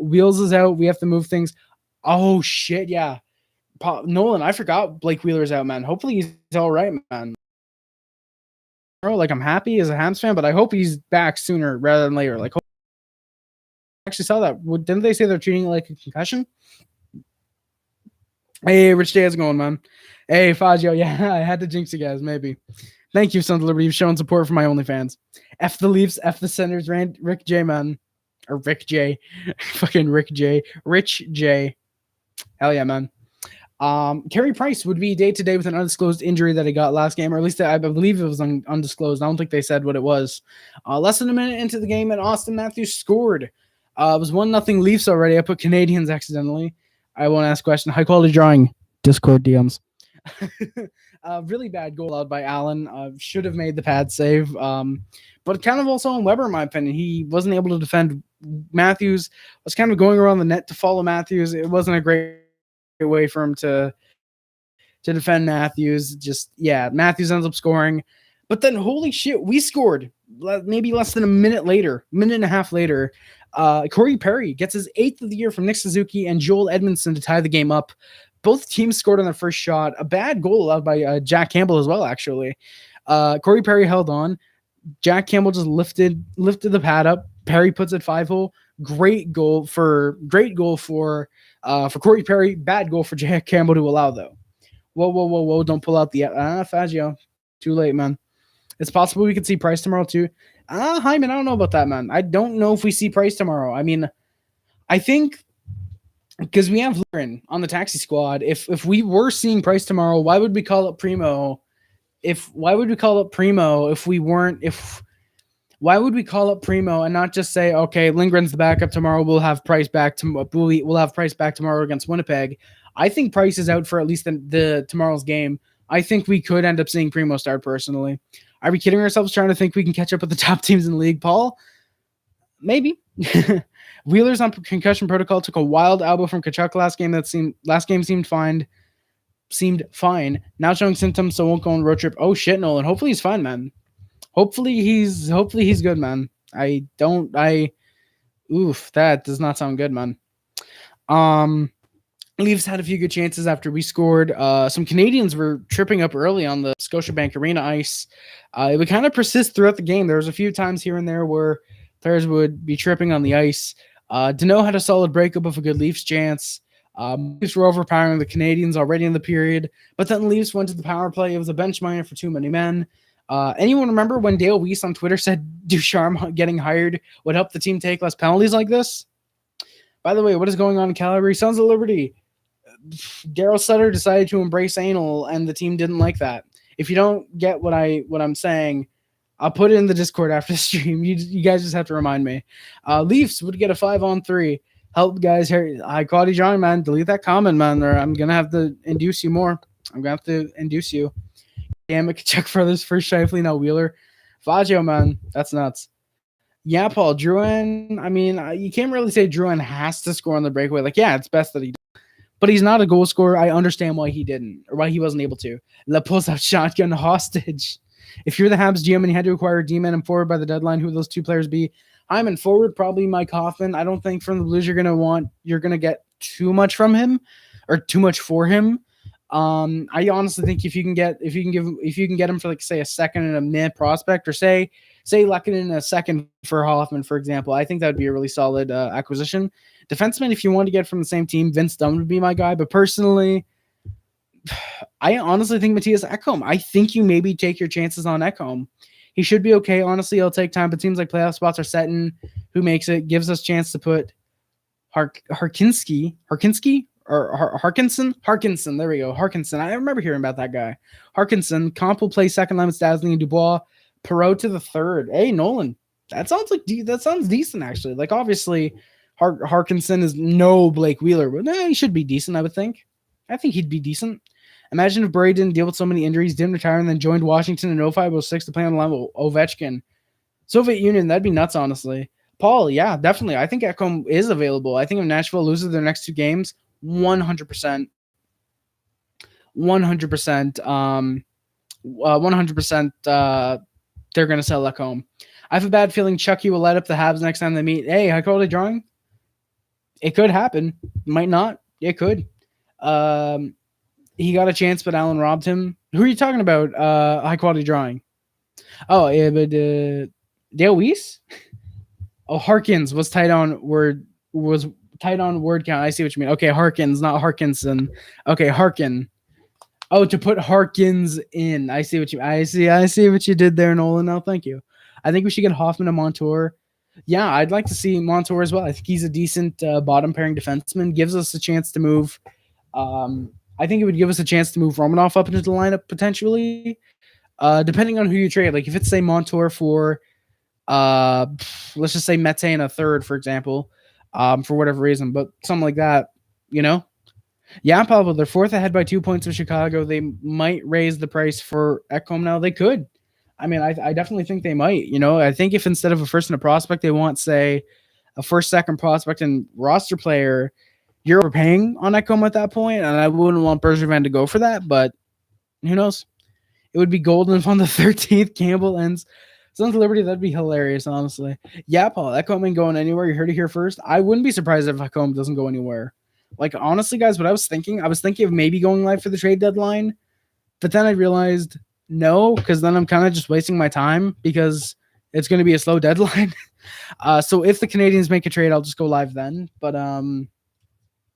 Wheels is out. We have to move things. Oh, shit, yeah. Nolan, I forgot Blake Wheeler's out, man. Hopefully he's all right, man. Like, I'm happy as a Habs fan, but I hope he's back sooner rather than later. Like, I actually saw that. Didn't they say they're treating it like a concussion? Hey, Rich Day, how's it going, man? Hey, Fazio, yeah, I had to jinx you guys, maybe. Thank you, Sons of Liberty. You've shown support for my OnlyFans. F the Leafs, F the Senators, Rick J, man. Or Rick J. Fucking Rick J. Rich J. Hell yeah, man. Carey Price would be day-to-day with an undisclosed injury that he got last game, or at least I believe it was undisclosed. I don't think they said what it was. Less than a minute into the game, and Auston Matthews scored. It was 1-0 Leafs already. I put Canadiens accidentally. I won't ask question. High-quality drawing. Discord DMs. Really bad goal out by Allen. Should have made the pad save. But kind of also on Weber, in my opinion. He wasn't able to defend Matthews. Was kind of going around the net to follow Matthews. It wasn't a great way for him to defend Matthews. Just, yeah, Matthews ends up scoring. But then, holy shit, we scored maybe less than a minute and a half later. Corey Perry gets his 8th of the year from Nick Suzuki and Joel Edmondson to tie the game up. Both teams scored on their first shot. A bad goal allowed by Jack Campbell as well, actually. Corey Perry held on. Jack Campbell just lifted the pad up. Perry puts it 5-hole. Great goal for Corey Perry. Bad goal for Jack Campbell to allow, though. Whoa. Don't pull out the Fazio. Too late, man. It's possible we could see Price tomorrow, too. Hyman, I don't know about that, man. I don't know if we see Price tomorrow. I mean, I think because we have Lurin on the taxi squad. If we were seeing Price tomorrow, why would we call up Primo? Why would we call up Primo if we weren't? Why would we call up Primo and not just say, okay, Lindgren's the backup tomorrow. We'll have Price back we'll have Price back tomorrow against Winnipeg. I think Price is out for at least the tomorrow's game. I think we could end up seeing Primo start personally. Are we kidding ourselves trying to think we can catch up with the top teams in the league, Paul? Maybe. Wheeler's on concussion protocol took a wild elbow from Tkachuk last game seemed fine. Now showing symptoms, so won't go on road trip. Oh shit, Nolan. Hopefully he's fine, man. Hopefully he's good, man. That does not sound good, man. Leafs had a few good chances after we scored. Some Canadians were tripping up early on the Scotiabank Arena ice. It would kind of persist throughout the game. There was a few times here and there where players would be tripping on the ice. Deneau had a solid breakup of a good Leafs chance. Leafs were overpowering the Canadians already in the period, but then the Leafs went to the power play. It was a bench minor for too many men. Anyone remember when Dale Weiss on Twitter said Ducharme getting hired would help the team take less penalties like this? By the way, what is going on in Calgary? Sons of Liberty. Daryl Sutter decided to embrace anal, and the team didn't like that. If you don't get what I'm saying, I'll put it in the Discord after the stream. You guys just have to remind me. Leafs would get a 5-on-3. Help, guys. Here, high quality drawing, man. Delete that comment, man, or I'm gonna have to induce you more. I'm gonna have to induce you. Damn it, Chuck Brothers first Shifley, now Wheeler. Fagio, man, that's nuts. Yeah, Paul, Drouin. I mean, you can't really say Drouin has to score on the breakaway. Like, yeah, it's best that he does. But he's not a goal scorer. I understand why he didn't, or why he wasn't able to. La pulls out shotgun hostage. If you're the Habs GM and you had to acquire a D-man and forward by the deadline, who would those two players be? Hyman forward, probably Mike Hoffman. I don't think from the Blues you're gonna get too much from him or too much for him. I honestly think if you can get him for like say a second and a mid prospect, or say Lehkonen a second for Hoffman, for example, I think that would be a really solid acquisition. Defenseman, if you want to get from the same team, Vince Dunn would be my guy. But personally, I honestly think Mattias Ekholm. I think you maybe take your chances on Ekholm. He should be okay. Honestly, it'll take time, but seems like playoff spots are setting. Who makes it? Gives us a chance to put Harkinson. There we go. Harkinson. I remember hearing about that guy. Harkinson. Comp will play second line with Stastny and Dubois. Perreault to the third. Hey, Nolan. That sounds decent, actually. Like, obviously, Harkinson is no Blake Wheeler, but he should be decent, I would think. I think he'd be decent. Imagine if Brodie didn't deal with so many injuries, didn't retire, and then joined Washington in 05-06 to play on the line with Ovechkin. Soviet Union, that'd be nuts, honestly. Paul, yeah, definitely. I think Ekholm is available. I think if Nashville loses their next 2 games, 100%. 100%. They're going to sell Ekholm. I have a bad feeling Chucky will light up the Habs next time they meet. Hey, high quality drawing? It could happen. Might not. It could. He got a chance, but Allen robbed him. Who are you talking about? High quality drawing. Oh, yeah, but Dale Weiss? Oh, Harkins was tight on word count. I see what you mean. Okay, Harkins, not Harkinson. Okay, Harkin. Oh, to put Harkins in. I see what you did there, Nolan. No, thank you. I think we should get Hoffman and Montour. Yeah, I'd like to see Montour as well. I think he's a decent bottom pairing defenseman. Gives us a chance to move. I think it would give us a chance to move Romanoff up into the lineup potentially, depending on who you trade. Like if it's say Montour for, let's just say Mete in a third, for example, for whatever reason, but something like that, you know. Yeah, Pablo, they're 4th ahead by 2 points of Chicago. They might raise the price for Ekholm now. They could. I mean, I definitely think they might. You know, I think if instead of a first and a prospect, they want, say, a first, second prospect and roster player, you're overpaying on Ekholm at that point, and I wouldn't want Bergevin to go for that, but who knows? It would be golden if on the 13th Campbell ends Sons of Liberty. That'd be hilarious, honestly. Yeah, Paul, Ekholm ain't going anywhere. You heard it here first. I wouldn't be surprised if Ekholm doesn't go anywhere. Like, honestly, guys, what I was thinking of maybe going live for the trade deadline, but then I realized no, because then I'm kind of just wasting my time because it's going to be a slow deadline. So if the Canadiens make a trade, I'll just go live then. But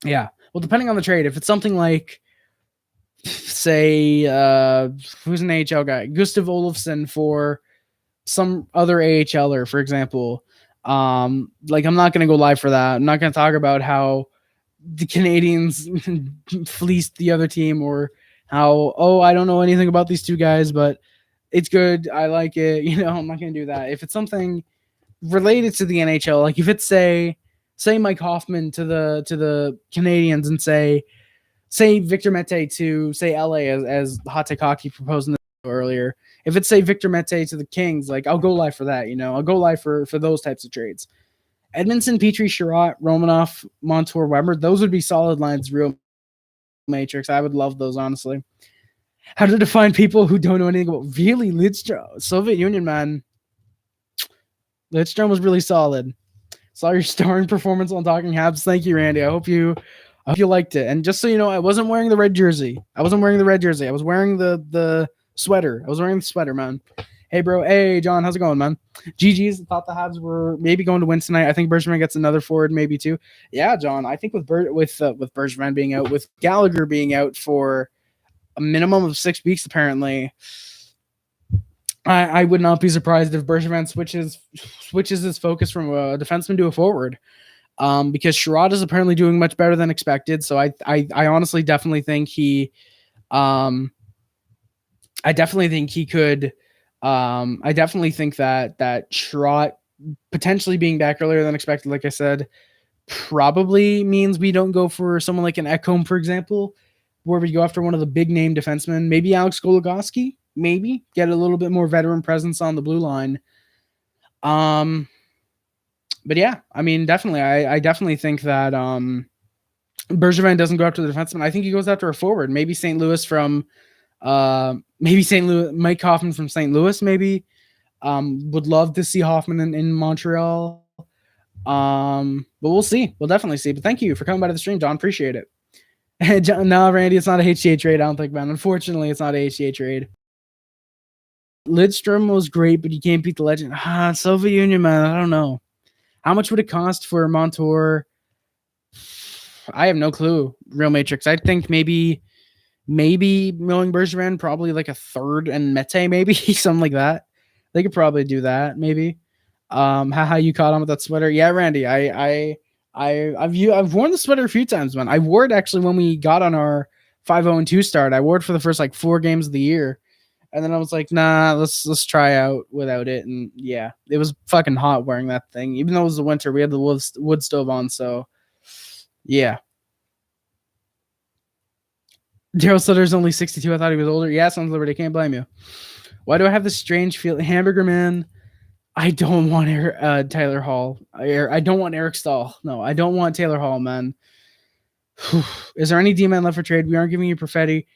yeah, well, depending on the trade, if it's something like, say, who's an AHL guy, Gustav Olofsson for some other AHLer, for example, like I'm not going to go live for that. I'm not going to talk about how the Canadiens fleeced the other team or how, I don't know anything about these two guys, but it's good. I like it. You know, I'm not going to do that. If it's something related to the NHL, like if it's say Mike Hoffman to the Canadiens and say Victor Mete to say LA as Hot Take Hockey proposed in the earlier. If it's say Victor Mete to the Kings, like I'll go live for that. You know, I'll go live for those types of trades. Edmondson, Petrie, Sherratt, Romanoff, Montour, Weber. Those would be solid lines, real matrix. I would love those, honestly. How to define people who don't know anything about really Lidstrom. Soviet Union, man. Lidstrom was really solid. Saw your starring performance on Talking Habs. Thank you, Randy. I hope you liked it. And just so you know, I wasn't wearing the red jersey. I was wearing the sweater. I was wearing the sweater, man. Hey, bro. Hey, John. How's it going, man? GG's. Thought the Habs were maybe going to win tonight. I think Bergevin gets another forward, maybe two. Yeah, John. I think with Bergevin being out, with Gallagher being out for a minimum of 6 weeks, apparently, I would not be surprised if Bergevin switches his focus from a defenseman to a forward. Because Sherratt is apparently doing much better than expected. So I honestly definitely think I definitely think he could. I definitely think that Sherratt potentially being back earlier than expected, like I said, probably means we don't go for someone like an Ekholm, for example, where we go after one of the big name defensemen, maybe Alex Goligoski, maybe get a little bit more veteran presence on the blue line. But yeah, I mean, definitely, I definitely think that Bergevin doesn't go after the defenseman. I think he goes after a forward, maybe St. Louis from. Maybe St. Louis, Mike Hoffman from St. Louis, maybe. Would love to see Hoffman in Montreal. But we'll see. We'll definitely see. But thank you for coming by to the stream, John. Appreciate it. No, Randy, it's not a HCA trade. I don't think, man. Unfortunately, it's not a HCA trade. Lidstrom was great, but you can't beat the legend. Soviet Union, man. I don't know. How much would it cost for Montour? I have no clue. Real Matrix. I think maybe Milling Bergevin, probably like a third, and Mete, maybe something like that. They could probably do that, maybe. How you caught on with that sweater? Yeah, Randy. I've worn the sweater a few times, man. I wore it actually when we got on our 5-0-2 start. I wore it for the first like 4 games of the year. And then I was like, nah, let's try out without it. And yeah, it was fucking hot wearing that thing. Even though it was the winter, we had the wood stove on. So yeah. Daryl Sutter's only 62. I thought he was older. Yeah, Sons of Liberty. Can't blame you. Why do I have this strange feeling? Hamburger Man. I don't want Tyler Hall. I don't want Eric Stahl. No, I don't want Taylor Hall, man. Is there any D-man left for trade? We aren't giving you Perfetti.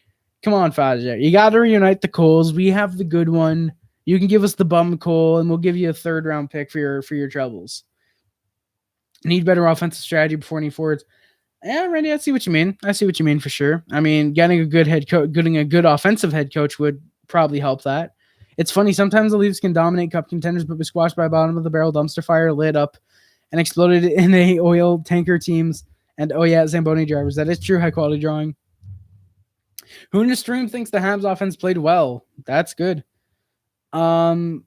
Come on, Faja. You got to reunite the Coles. We have the good one. You can give us the bum Cole, and we'll give you a 3rd-round pick for your troubles. Need better offensive strategy before any forwards. Yeah, Randy, I see what you mean. I see what you mean for sure. I mean, getting a good offensive head coach would probably help that. It's funny, sometimes the Leafs can dominate cup contenders, but be squashed by bottom of the barrel dumpster fire, lit up, and exploded in a oil tanker teams. And oh yeah, Zamboni drivers. That is true. High quality drawing. Who in the stream thinks the Habs offense played well? That's good. Paul,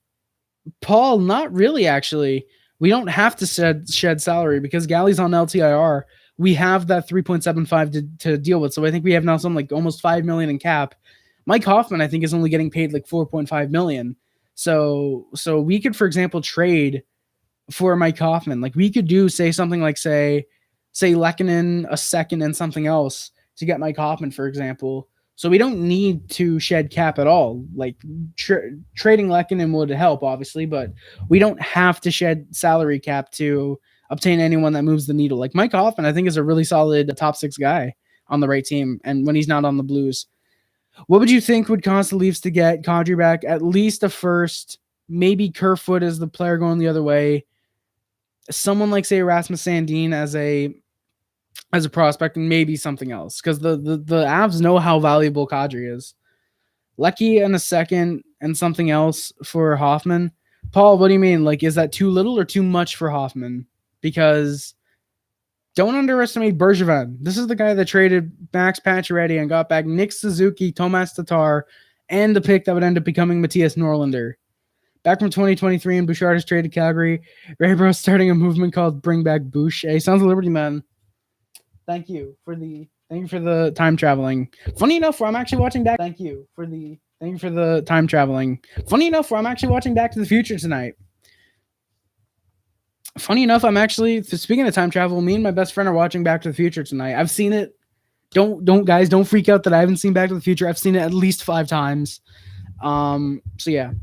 not really actually. We don't have to shed salary because Galley's on LTIR. We have that 3.75 to deal with. So I think we have now something like almost $5 million in cap. Mike Hoffman, I think, is only getting paid like $4.5 million. So we could, for example, trade for Mike Hoffman. Like we could do something like say Lehkonen, a second, and something else to get Mike Hoffman, for example. So we don't need to shed cap at all. Like trading Lehkonen would help, obviously, but we don't have to shed salary cap to obtain anyone that moves the needle. Like Mike Hoffman, I think, is a really solid top 6 guy on the right team, and when he's not on the Blues. What would you think would cost the Leafs to get Kadri back? At least a first, maybe Kerfoot as the player going the other way. Someone like, say, Rasmus Sandin as a prospect, and maybe something else, because the Avs know how valuable Kadri is. Lecky and a second and something else for Hoffman. Paul, what do you mean? Like, is that too little or too much for Hoffman? Because don't underestimate Bergevin. This is the guy that traded Max Pacioretty and got back Nick Suzuki, Tomas Tatar, and the pick that would end up becoming Matthias Norlinder. Back from 2023, and Bouchard has traded Calgary. Raybro starting a movement called Bring Back Bouch. Hey, Sons of Liberty, man. Thank you for the time traveling. Funny enough, where I'm actually watching back. Thank you for the time traveling. Funny enough, where I'm actually watching Back to the Future tonight. Funny enough, I'm actually, speaking of time travel, me and my best friend are watching Back to the Future tonight. I've seen it. Don't freak out that I haven't seen Back to the Future. I've seen it at least 5 times. So yeah.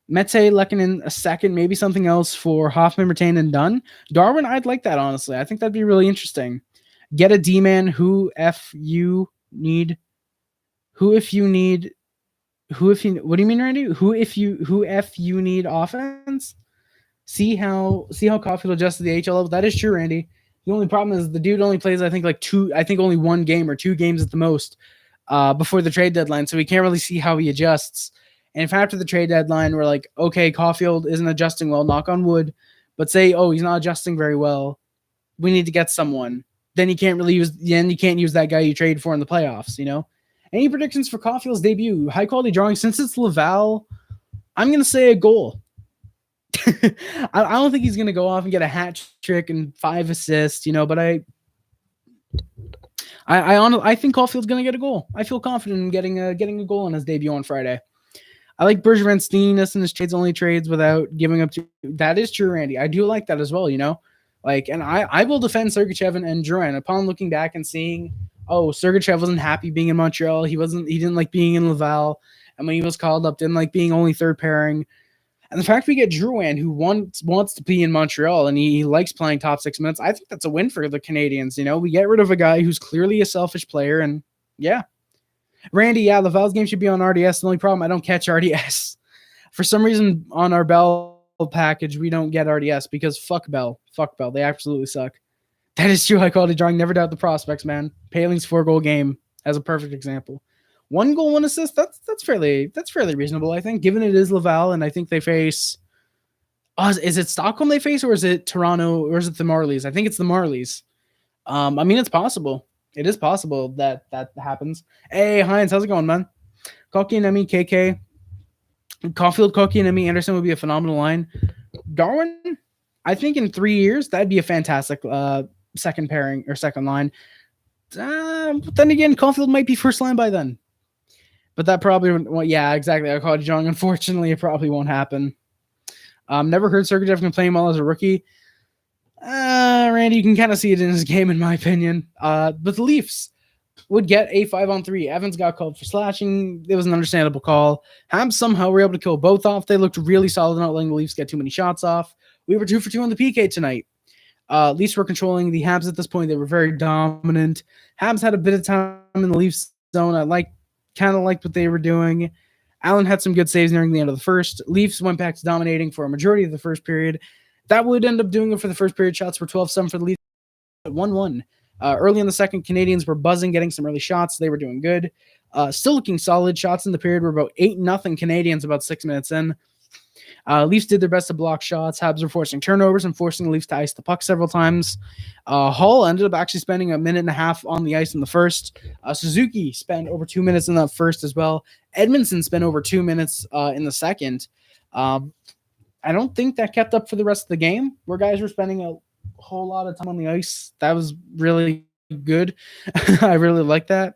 Mete, Lehkonen, a second, maybe something else for Hoffman, retained, and done. Darwin, I'd like that, honestly. I think that'd be really interesting. Get a D-man what do you mean, Randy? Who if you need offense? See how Caulfield adjusts to the HL level. That is true, Randy. The only problem is the dude only plays, I think only 1 game or 2 games at the most before the trade deadline. So we can't really see how he adjusts. And if after the trade deadline, we're like, okay, Caulfield isn't adjusting well, knock on wood, but say, oh, he's not adjusting very well, we need to get someone. Then you can't use that guy you traded for in the playoffs, you know? Any predictions for Caulfield's debut? High quality drawing. Since it's Laval, I'm going to say a goal. I don't think he's going to go off and get a hat trick and 5 assists, you know, but I think Caulfield's going to get a goal. I feel confident in getting a goal on his debut on Friday. I like Bergevin's stealiness in his only trades without giving up. That is true, Randy. I do like that as well, you know? Like, and I will defend Sergachev and Drouin upon looking back and seeing, Sergachev wasn't happy being in Montreal. He didn't like being in Laval. And when he was called up, didn't like being only 3rd pairing. And the fact we get Drouin, who wants to be in Montreal and he likes playing top 6 minutes, I think that's a win for the Canadiens. You know, we get rid of a guy who's clearly a selfish player, and yeah. Randy, yeah, Laval's game should be on RDS. The only problem, I don't catch RDS. For some reason, on our Bell package, we don't get RDS because fuck Bell. Fuck Bell. They absolutely suck. That is true. High quality drawing. Never doubt the prospects, man. Paling's 4-goal game as a perfect example. 1 goal, 1 assist. That's fairly reasonable, I think, given it is Laval, and I think they face. Is it Stockholm they face, or is it Toronto, or is it the Marlies? I think it's the Marlies. I mean, it's possible. It is possible that happens. Hey, Heinz, how's it going, man? Kotkaniemi, KK, Caulfield, Kotkaniemi, Anderson would be a phenomenal line. Darwin, I think in 3 years that'd be a fantastic second pairing or second line. But then again, Caulfield might be first line by then. But that probably, well, yeah, exactly. I called you wrong. Unfortunately, it probably won't happen. Never heard Sergachev can play well as a rookie. Randy, you can kind of see it in his game, in my opinion. But the Leafs would get a 5-on-3. Evans got called for slashing. It was an understandable call. Habs somehow were able to kill both off. They looked really solid, not letting the Leafs get too many shots off. We were 2 for 2 on the PK tonight. Leafs were controlling the Habs at this point. They were very dominant. Habs had a bit of time in the Leafs zone. I kind of liked what they were doing. Allen had some good saves nearing the end of the first. Leafs went back to dominating for a majority of the first period. That would end up doing it for the first period. Shots were 12-7 for the Leafs at 1-1. Early in the second, Canadians were buzzing, getting some early shots. They were doing good. Still looking solid. Shots in the period were about 8-0 Canadians about 6 minutes in. Leafs did their best to block shots. Habs were forcing turnovers and forcing the Leafs to ice the puck several times. Hull ended up actually spending a minute and a half on the ice in the first. Suzuki spent over 2 minutes in that first as well. Edmondson spent over 2 minutes in the second. I don't think that kept up for the rest of the game, where guys were spending a whole lot of time on the ice. That was really good. I really like that.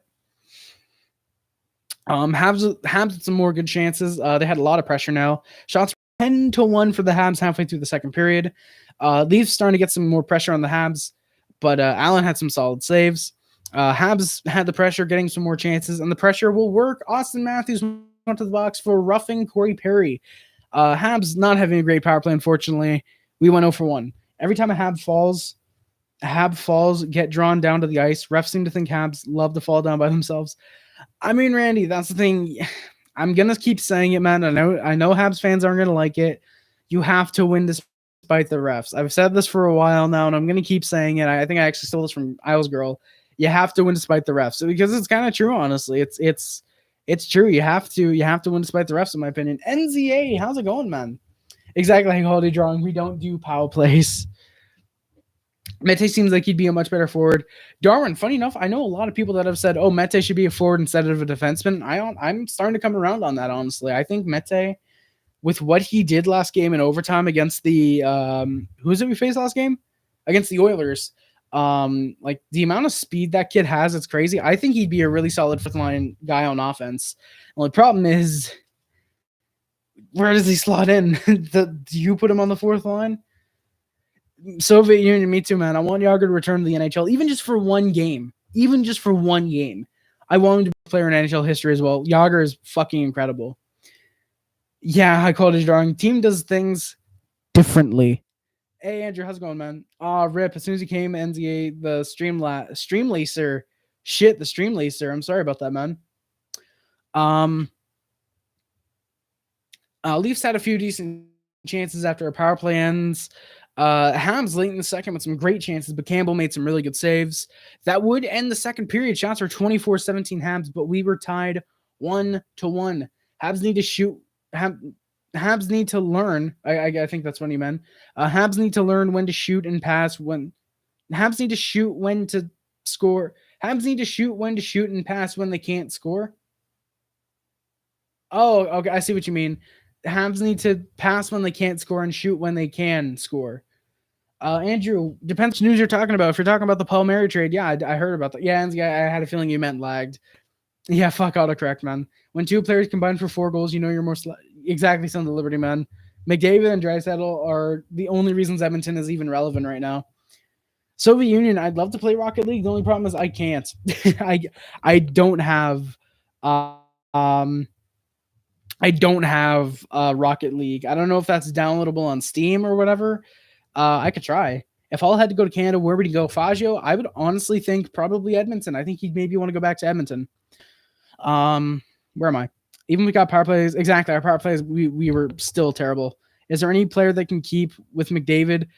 Habs had some more good chances. They had a lot of pressure now. Shots 10-1 for the Habs halfway through the second period. Leafs starting to get some more pressure on the Habs, but Allen had some solid saves. Habs had the pressure, getting some more chances, and the pressure will work. Auston Matthews went to the box for roughing Corey Perry. Habs not having a great power play, unfortunately. We went 0 for 1. Every time a Hab falls, get drawn down to the ice. Refs seem to think Habs love to fall down by themselves. I mean, Randy, that's the thing. I'm going to keep saying it, man. I know Habs fans aren't going to like it. You have to win despite the refs. I've said this for a while now, and I'm going to keep saying it. I think I actually stole this from Isles Girl. You have to win despite the refs, because it's kind of true, honestly. It's true. You have to win despite the refs, in my opinion. NZA, how's it going, man? Exactly like holiday drawing. We don't do power plays. Mete seems like he'd be a much better forward. Darwin, funny enough, I know a lot of people that have said, "Oh, Mete should be a forward instead of a defenseman." I'm starting to come around on that, honestly. I think Mete, with what he did last game in overtime against the who's it we faced last game? Against the Oilers. Like the amount of speed that kid has, it's crazy. I think he'd be a really solid fifth line guy on offense. The only problem is, where does he slot in? Do you put him on the fourth line? Soviet Union, me too, man. I want Yager to return to the NHL, even just for one game. I want him to be a player in NHL history as well. Yager is fucking incredible. Yeah, high quality drawing. Team does things differently. Hey, Andrew, how's it going, man? Rip. As soon as he came, NZA, the Streamlacer. Shit, the Streamlacer. I'm sorry about that, man. Leafs had a few decent chances after a power play ends. Habs late in the second with some great chances, but Campbell made some really good saves. That would end the second period. Shots were 24-17 Habs, but we were tied 1-1. Habs need to shoot. Habs need to learn. I think that's what he meant. Habs need to learn when to shoot and pass. Habs need to shoot when to score. Habs need to shoot when to shoot and pass when they can't score. Oh, okay. I see what you mean. Habs need to pass when they can't score and shoot when they can score. Andrew, depends what news you're talking about. If you're talking about the Palmieri trade, yeah, I heard about that. Yeah, I had a feeling you meant lagged. Yeah, fuck autocorrect, man. When two players combine for 4 goals, you know you're more exactly Sons of Liberty, man. McDavid and Draisaitl are the only reasons Edmonton is even relevant right now. Soviet Union, I'd love to play Rocket League. The only problem is I can't. I don't have Rocket League. I don't know if that's downloadable on Steam or whatever. I could try. If Hull had to go to Canada, where would he go? Faggio? I would honestly think probably Edmonton. I think he'd maybe want to go back to Edmonton. Where am I? Even we got power plays. Exactly, our power plays, we were still terrible. Is there any player that can keep with McDavid?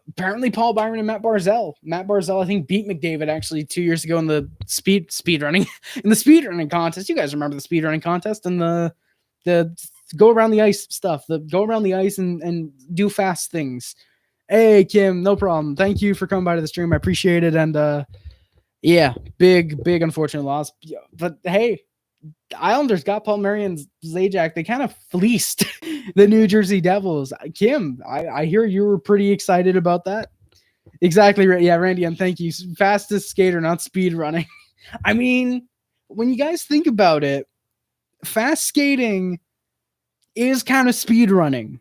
Apparently, Paul Byron and Matt Barzal. Matt Barzal, I think, beat McDavid actually 2 years ago in the speed running in the speed running contest. You guys remember the speed running contest and the go around the ice stuff. The go around the ice and do fast things. Hey Kim, no problem. Thank you for coming by to the stream. I appreciate it. And yeah, big unfortunate loss. But hey, the Islanders got Paul Murray and Zajac. They kind of fleeced the New Jersey Devils. Kim, I hear you were pretty excited about that. Exactly right. Yeah, Randy, and thank you. Fastest skater, not speed running. I mean, when you guys think about it, fast skating is kind of speed running.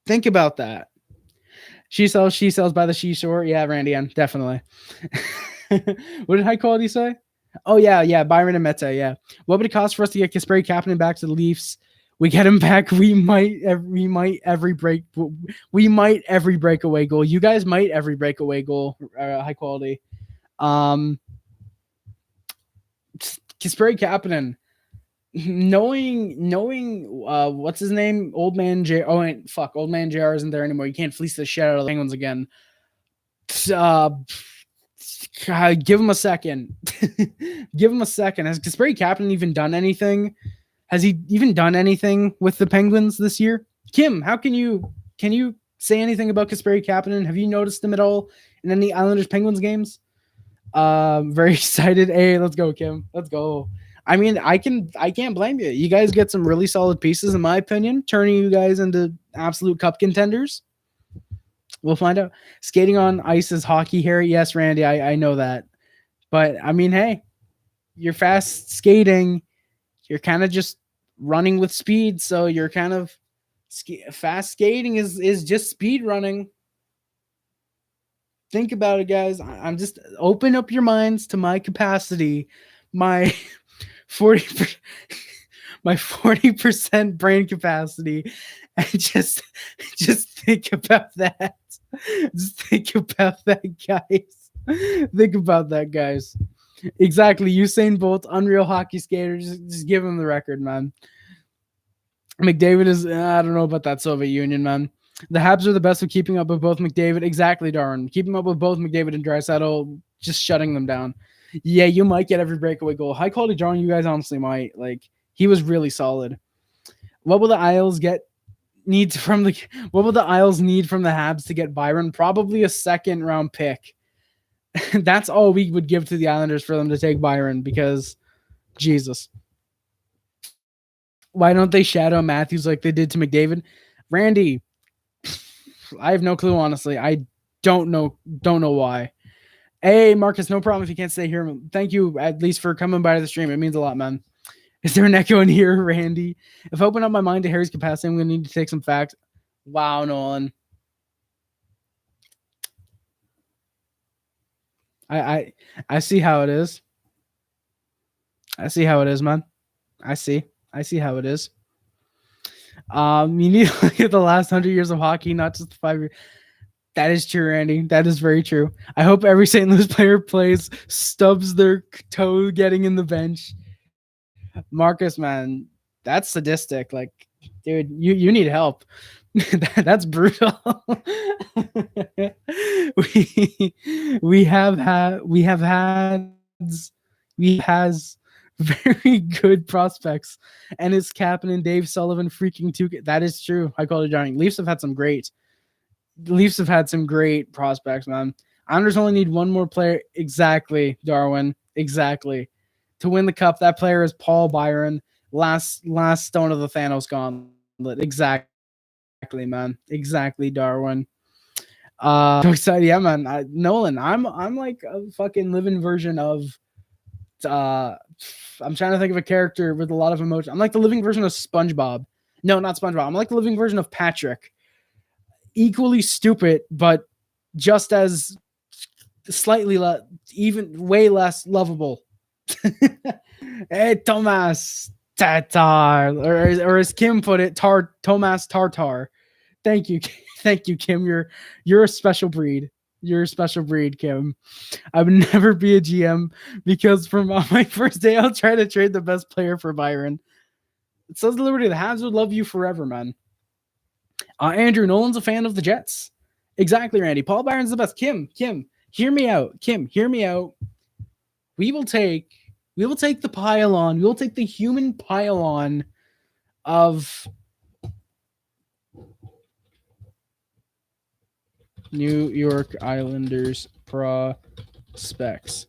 Think about that. She sells by the seashore. Yeah, Randy, and definitely. What did high quality say? Oh yeah, Byron and Meta. Yeah, what would it cost for us to get Kasperi Kapanen back to the Leafs? We get him back. We might every breakaway goal. You guys might every breakaway goal. High quality. Kasperi Kapanen. Knowing what's his name? Old man JR isn't there anymore. You can't fleece the shit out of the Penguins again. Give him a second. Give him a second. Has Kasperi Kapanen even done anything? Has he even done anything with the Penguins this year? Kim, can you say anything about Kasperi Kapanen? Have you noticed him at all in any Islanders Penguins games? Very excited. Hey, let's go, Kim. Let's go. I mean, I can't blame you. You guys get some really solid pieces, in my opinion, turning you guys into absolute cup contenders. We'll find out. Skating on ice is hockey, Harry. Yes, Randy, I know that. But, I mean, hey, you're fast skating. You're kind of just running with speed, so you're kind of fast skating is just speed running. Think about it, guys. I'm just open up your minds to my capacity, my 40% brain capacity, and just think about that. Just think about that, guys. Think about that, guys. Exactly. Usain Bolt, unreal hockey skater. Just give him the record, man. McDavid is, I don't know about that Soviet Union, man. The Habs are the best at keeping up with both McDavid. Exactly, Darwin. Keeping up with both McDavid and Draisaitl, just shutting them down. Yeah, you might get every breakaway goal. High quality drawing, you guys honestly might. Like, he was really solid. What will the Isles need from the Habs to get Byron? Probably a second round pick. That's all we would give to the Islanders for them to take Byron, because Jesus. Why don't they shadow Matthews like they did to McDavid? Randy, I have no clue, honestly. I don't know why. Hey, Marcus, no problem if you can't stay here. Thank you at least for coming by the stream. It means a lot, man. Is there an echo in here, Randy? If I open up my mind to Harry's capacity, I'm going to need to take some facts. Wow, Nolan. I see how it is. I see how it is, man. I see how it is. You need to look at the last 100 years of hockey, not just the 5 years. That is true, Randy. That is very true. I hope every St. Louis player plays, stubs their toe getting in the bench. Marcus, man, that's sadistic. Like, dude, you need help. That's brutal. we has very good prospects, and it's Kapanen, Dave Sullivan, freaking two. That is true. I call it Johnny. Leafs have had some great prospects, man. Islanders only need one more player. Exactly, Darwin. Exactly. To win the cup, that player is Paul Byron. Last stone of the Thanos gauntlet. Exactly, man. Exactly, Darwin. So excited, yeah, man. Nolan, I'm like a fucking living version of. I'm trying to think of a character with a lot of emotion. I'm like the living version of SpongeBob. No, not SpongeBob. I'm like the living version of Patrick. Equally stupid, but just as slightly even way less lovable. Hey, Thomas Tatar, or as Kim put it, Thomas Tartar. Thank you, Kim. You're a special breed. You're a special breed, Kim. I would never be a GM because from my first day, I'll try to trade the best player for Byron. It says the Liberty. The Habs would love you forever, man. Andrew Nolan's a fan of the Jets. Exactly, Randy. Paul Byron's the best. Kim, hear me out. Kim, hear me out. We will take the pylon. We will take the human pylon of New York Islanders prospects.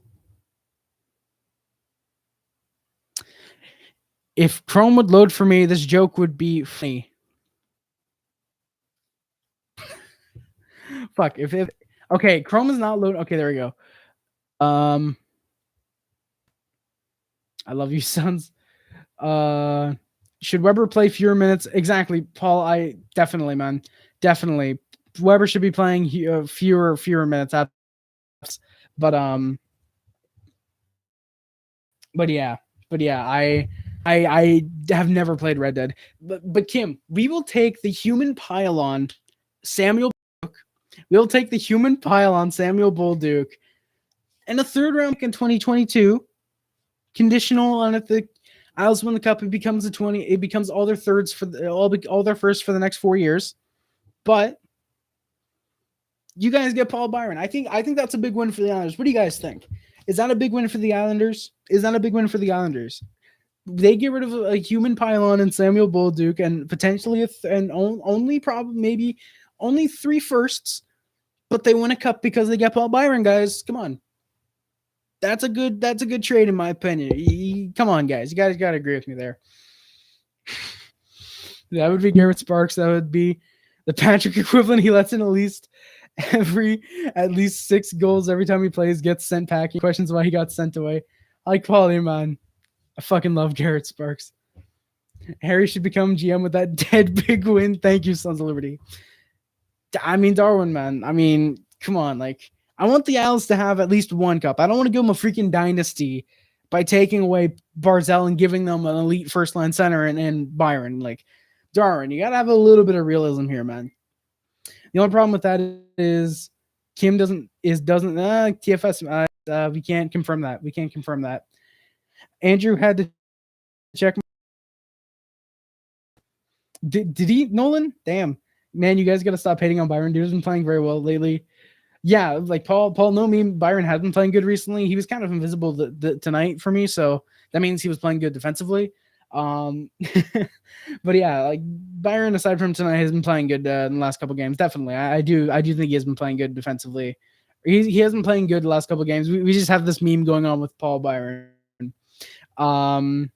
If Chrome would load for me, this joke would be funny. Fuck. If okay, Chrome is not loading. Okay, there we go. I love you, sons. Should Weber play fewer minutes? Exactly, Paul. I definitely, man, definitely. Weber should be playing fewer minutes. But yeah. I have never played Red Dead. But Kim, we will take the human pylon, Samuel. We'll take the human pylon, Samuel Bolduc, and a third round in 2022, conditional on if the Isles win the cup. It becomes It becomes all their thirds for all their firsts for the next 4 years. But you guys get Paul Byron. I think that's a big win for the Islanders. What do you guys think? Is that a big win for the Islanders? They get rid of a human pylon and Samuel Bolduc and potentially maybe only 3 firsts, but they win a cup because they get Paul Byron, guys. Come on. That's a good trade in my opinion. Come on, guys. You guys got to agree with me there. That would be Garrett Sparks. That would be the Patrick equivalent. He lets in at least 6 goals every time he plays, gets sent packing. Questions why he got sent away. I like quality, man. I fucking love Garrett Sparks. Harry should become GM with that dead big win. Thank you, Sons of Liberty. I mean, Darwin, man. I mean, come on. Like, I want the Isles to have at least 1 cup. I don't want to give them a freaking dynasty by taking away Barzell and giving them an elite first-line center and Byron. Like, Darwin, you got to have a little bit of realism here, man. The only problem with that is Kim doesn't TFS. We can't confirm that. Andrew had to check. Did he, Nolan? Damn, man, you guys got to stop hating on Byron. Dude has been playing very well lately. Yeah, like Paul, no meme. Byron has been playing good recently. He was kind of invisible tonight for me, so that means he was playing good defensively. But yeah, like Byron, aside from tonight, has been playing good in the last couple games. Definitely, I do think he has been playing good defensively. He has been playing good the last couple games. We just have this meme going on with Paul Byron. So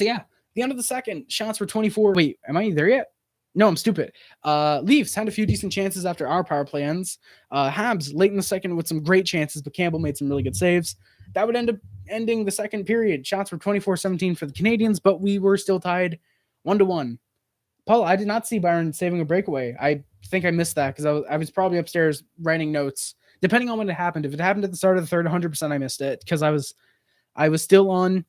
yeah, the end of the second, shots were 24. Wait, am I there yet? No, I'm stupid. Leafs had a few decent chances after our power play ends. Habs late in the second with some great chances, but Campbell made some really good saves. That would end up ending the second period. Shots were 24-17 for the Canadiens, but we were still tied 1-1. Paul, I did not see Byron saving a breakaway. I think I missed that because I was probably upstairs writing notes. Depending on when it happened. If it happened at the start of the third, 100% I missed it because I was still on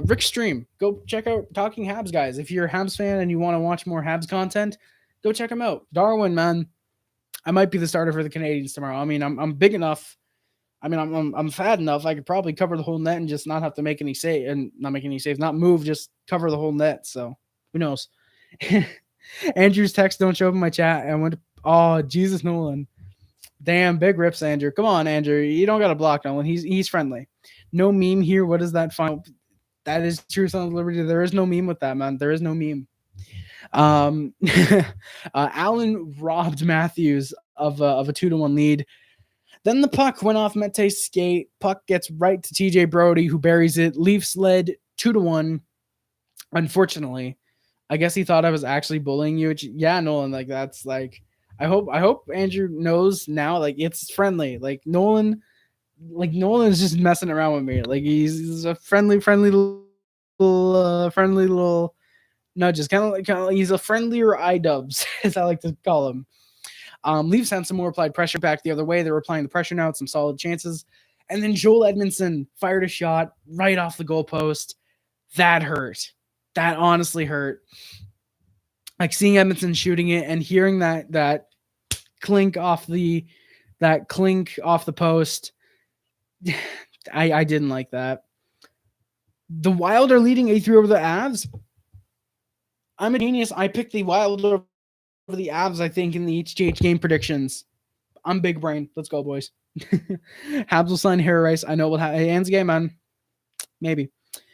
Rick's stream. Go check out Talking Habs, guys. If you're a Habs fan and you want to watch more Habs content, go check them out. Darwin, man, I might be the starter for the Canadiens tomorrow. I mean, I'm big enough. I mean, I'm fat enough. I could probably cover the whole net and just not have to make any save and not make any saves, not move, just cover the whole net. So who knows? Andrew's text don't show up in my chat. I went, oh Jesus, Nolan. Damn, big rips, Andrew. Come on, Andrew. You don't got to block Nolan. He's friendly. No meme here. What is that final? That is true, Sons of Liberty. There is no meme with that, man. There is no meme. Allen robbed Matthews of a 2-1 lead. Then the puck went off Mette's skate. Puck gets right to TJ Brodie, who buries it. Leafs led 2-1. Unfortunately, I guess he thought I was actually bullying you. Yeah, Nolan. Like that's like. I hope Andrew knows now. Like it's friendly. Like Nolan's just messing around with me. Like he's a friendly little nudges. Kind of he's a friendlier iDubbbz, as I like to call him. Leafs had some more applied pressure back the other way. They were applying the pressure now, some solid chances. And then Joel Edmondson fired a shot right off the goalpost. That hurt. That honestly hurt. Like seeing Edmonton shooting it and hearing that clink off the post. I didn't like that. The Wild are leading 8-3 over the Avs. I'm a genius. I picked the Wild over the Avs, I think, in the HGH game predictions. I'm big brain. Let's go, boys. Habs will sign Harry Rice. I know we'll have Anne's game, man. Maybe.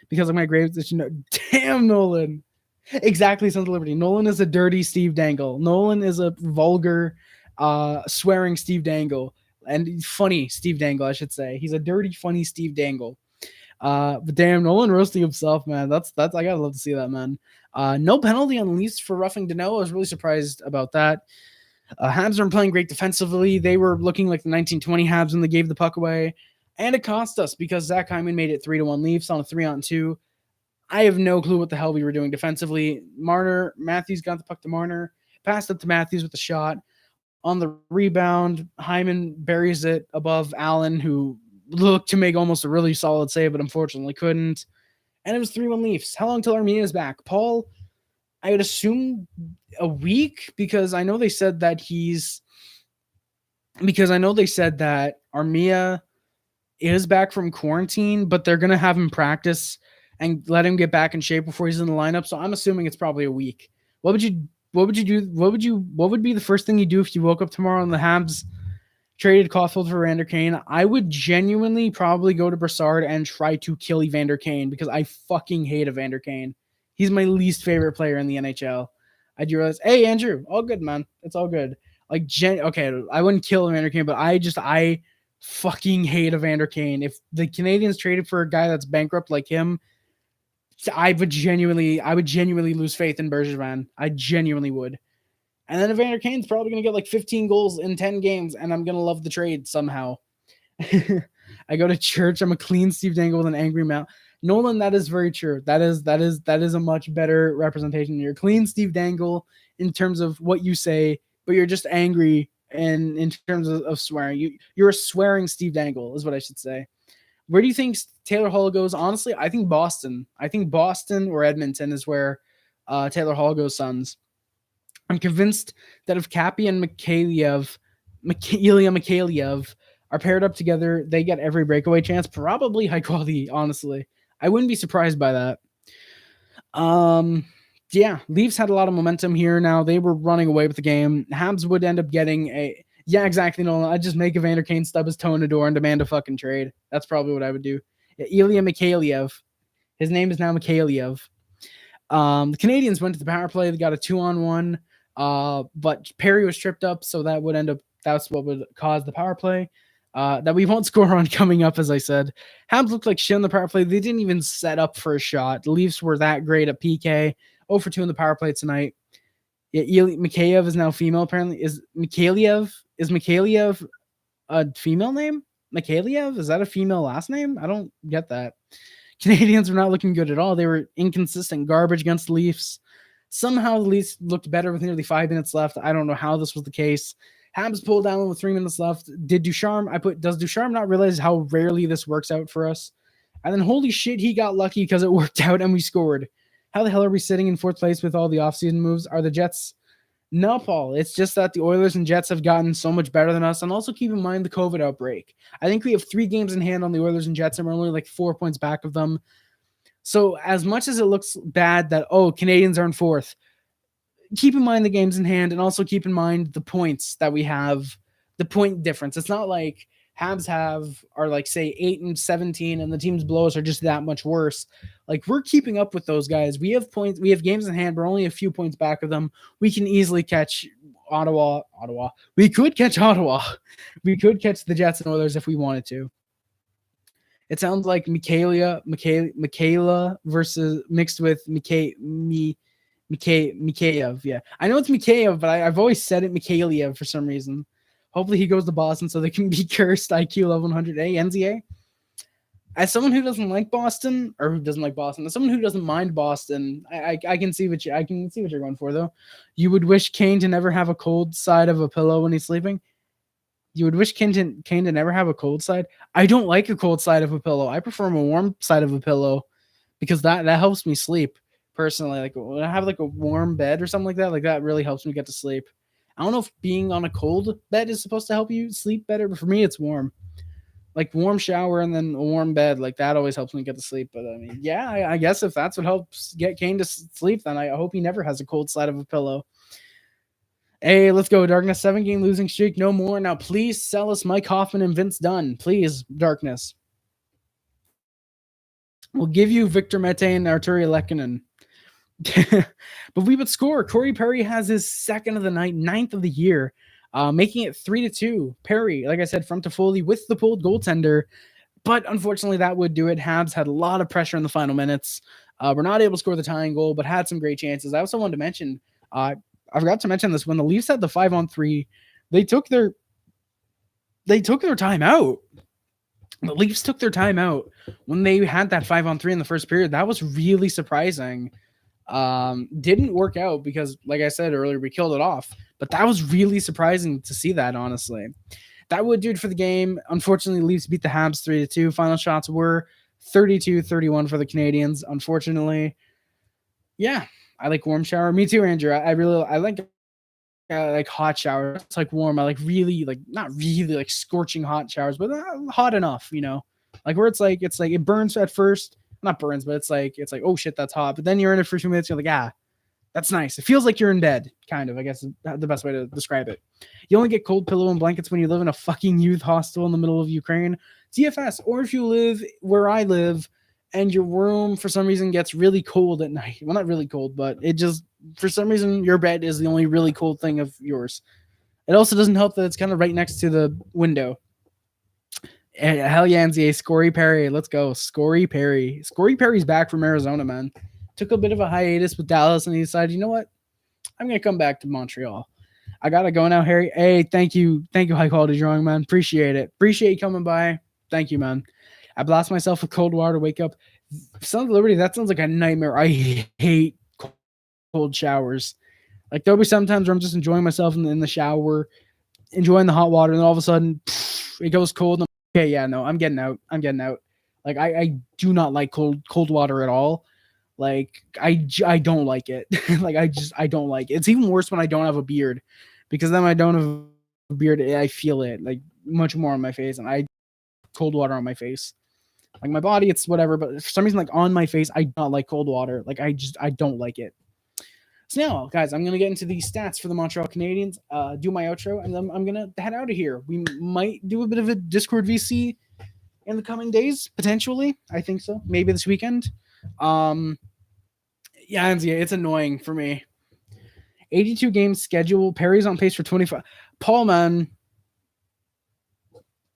Because of my grave position. Damn, Nolan. Exactly, Sons of Liberty. Nolan is a dirty Steve Dangle. Nolan is a vulgar, swearing Steve Dangle. And funny Steve Dangle, I should say. He's a dirty, funny Steve Dangle. But damn, Nolan roasting himself, man. That's I gotta love to see that, man. No penalty on Leafs for roughing Danault. I was really surprised about that. Habs aren't playing great defensively. They were looking like the 1920 Habs when they gave the puck away. And it cost us because Zach Hymen made it 3-1 Leafs on a 3-on-2. I have no clue what the hell we were doing defensively. Matthews got the puck to Marner, passed it to Matthews with a shot. On the rebound, Hyman buries it above Allen, who looked to make almost a really solid save, but unfortunately couldn't. And it was 3-1 Leafs. How long till Armia is back? Paul, I would assume a week, because I know they said that Armia is back from quarantine, but they're going to have him practice and let him get back in shape before he's in the lineup. So I'm assuming it's probably a week. What would you do? What would be the first thing you do if you woke up tomorrow and the Habs traded Caulfield for Evander Kane? I would genuinely probably go to Brassard and try to kill Evander Kane, because I fucking hate Evander Kane. He's my least favorite player in the NHL. I do realize, hey, Andrew, all good, man. It's all good. Like, okay, I wouldn't kill Evander Kane, but I fucking hate Evander Kane. If the Canadiens traded for a guy that's bankrupt like him, I would genuinely lose faith in Bergevin. I genuinely would. And then Evander Kane's probably going to get like 15 goals in 10 games, and I'm going to love the trade somehow. I go to church. I'm a clean Steve Dangle with an angry mouth. Nolan, that is very true. That is a much better representation. You're clean Steve Dangle in terms of what you say, but you're just angry and in terms of swearing. You're a swearing Steve Dangle is what I should say. Where do you think Taylor Hall goes? Honestly, I think Boston. I think Boston or Edmonton is where Taylor Hall goes, Suns. I'm convinced that if Kappy and Ilya Mikheyev are paired up together, they get every breakaway chance. Probably high quality, honestly. I wouldn't be surprised by that. Yeah, Leafs had a lot of momentum here now. They were running away with the game. Habs would end up getting a... Yeah, exactly, Nolan. I'd just make Evander Kane stub his toe in the door and demand a fucking trade. That's probably what I would do. Ilya Mikheyev. His name is now Mikheyev. The Canadiens went to the power play. They got a 2-on-1. But Perry was tripped up, so that's what would cause the power play. That we won't score on coming up, as I said. Habs looked like shit on the power play. They didn't even set up for a shot. The Leafs were that great at PK. 0-for-2 in the power play tonight. Yeah, Mikheyev is now female, apparently. Is Mikheyev a female name? Mikheyev? Is that a female last name? I don't get that. Canadiens were not looking good at all. They were inconsistent garbage against the Leafs. Somehow the Leafs looked better with nearly 5 minutes left. I don't know how this was the case. Habs pulled down with 3 minutes left. Does Ducharme not realize how rarely this works out for us? And then holy shit, he got lucky because it worked out and we scored. How the hell are we sitting in 4th place with all the offseason moves? Are the Jets... No, Paul. It's just that the Oilers and Jets have gotten so much better than us. And also keep in mind the COVID outbreak. I think we have 3 games in hand on the Oilers and Jets, and we're only like 4 points back of them. So as much as it looks bad that, Canadiens are in 4th, keep in mind the games in hand, and also keep in mind the points that we have, the point difference. It's not like Habs are like, say, 8-17, and the teams below us are just that much worse. Like, we're keeping up with those guys. We have points. We have games in hand. We're only a few points back of them. We can easily catch Ottawa. We could catch Ottawa. We could catch the Jets and Oilers if we wanted to. It sounds like Michaela versus mixed with Mikheyev. Yeah, I know it's Mikheyev, but I've always said it Mikheyev for some reason. Hopefully he goes to Boston so they can be cursed. IQ level 100. NZA. As someone who doesn't like Boston, or who doesn't like Boston, as someone who doesn't mind Boston, I can see what you're going for, though. You would wish Kane to never have a cold side of a pillow when he's sleeping. You would wish Kane to never have a cold side. I don't like a cold side of a pillow. I prefer a warm side of a pillow because that helps me sleep. personally. Like when I have like a warm bed or something like that really helps me get to sleep. I don't know if being on a cold bed is supposed to help you sleep better, but for me, it's warm. Like warm shower and then a warm bed, like that always helps me get to sleep. But I mean, yeah, I guess if that's what helps get Kane to sleep, then I hope he never has a cold side of a pillow. Hey, let's go, Darkness. 7-game losing streak, no more. Now, please sell us Mike Hoffman and Vince Dunn. Please, Darkness. We'll give you Victor Mete and Arturi Lehkonen. But we would score. Corey Perry has his second of the night, 9th of the year, making it 3-2. Perry, like I said, from Toffoli with the pulled goaltender. But unfortunately, that would do it. Habs had a lot of pressure in the final minutes. We're not able to score the tying goal, but had some great chances. I also wanted to mention, I forgot to mention this, when the Leafs had the 5-on-3, they took their timeout. The Leafs took their timeout when they had that 5-on-3 in the first period. That was really surprising. Didn't work out because, like I said earlier, we killed it off. But that was really surprising to see that, honestly. That would do it for the game. Unfortunately, Leafs beat the Habs 3-2. Final shots were 32-31 for the Canadiens. Unfortunately, yeah, I like warm shower. Me too, Andrew. I like hot showers. It's like warm. I like really, like not really like scorching hot showers, but hot enough, you know, like where it's like it burns at first, not burns, but it's like oh shit, that's hot. But then you're in it for 2 minutes, you're like that's nice. It feels like you're in bed, kind of. I guess is the best way to describe it. You only get cold pillow and blankets when you live in a fucking youth hostel in the middle of Ukraine. TFS, or if you live where I live and your room for some reason gets really cold at night. Well, not really cold, but it just, for some reason, your bed is the only really cold thing of yours. It also doesn't help that it's kind of right next to the window. Hell yeah, NZA, Scory Perry. Let's go. Scory Perry. Scory Perry's back from Arizona, man. Took a bit of a hiatus with Dallas, and he decided, you know what? I'm going to come back to Montreal. I got to go now, Harry. Hey, thank you. Thank you, High Quality Drawing, man. Appreciate it. Appreciate you coming by. Thank you, man. I blast myself with cold water, wake up. Sons of Liberty, that sounds like a nightmare. I hate cold showers. Like, there'll be sometimes where I'm just enjoying myself in the shower, enjoying the hot water, and then all of a sudden, it goes cold. And I'm, okay, yeah, no, I'm getting out. Like, I do not like cold water at all. Like, I don't like it. Like, I don't like it. It's even worse when I don't have a beard, because then when I don't have a beard, I feel it, like, much more on my face, and I cold water on my face. Like, my body, it's whatever, but for some reason, like, on my face, I don't like cold water. Like, I don't like it. So now, guys, I'm going to get into the stats for the MontreaL Canadiens, do my outro, and then I'm going to head out of here. We might do a bit of a Discord VC in the coming days, potentially. I think so. Maybe this weekend. Yeah, it's annoying for me. 82 games schedule. Perry's on pace for 25. Paul, man.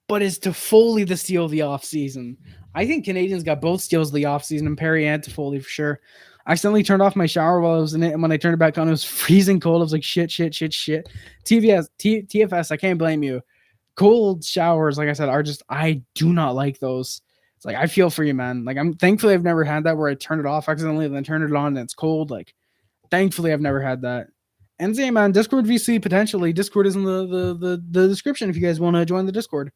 But is Toffoli the steal of the offseason? I think Canadians got both steals of the offseason, and Perry and Toffoli for sure. I accidentally turned off my shower while I was in it, and when I turned it back on, it was freezing cold. I was like, shit. TFS, I can't blame you. Cold showers, like I said, are just, I do not like those. It's like, I feel for you, man. Like, thankfully I've never had that where I turn it off accidentally and then turn it on and it's cold. Like, thankfully I've never had that. NZA, man, Discord VC potentially. Discord is in the description if you guys want to join the Discord.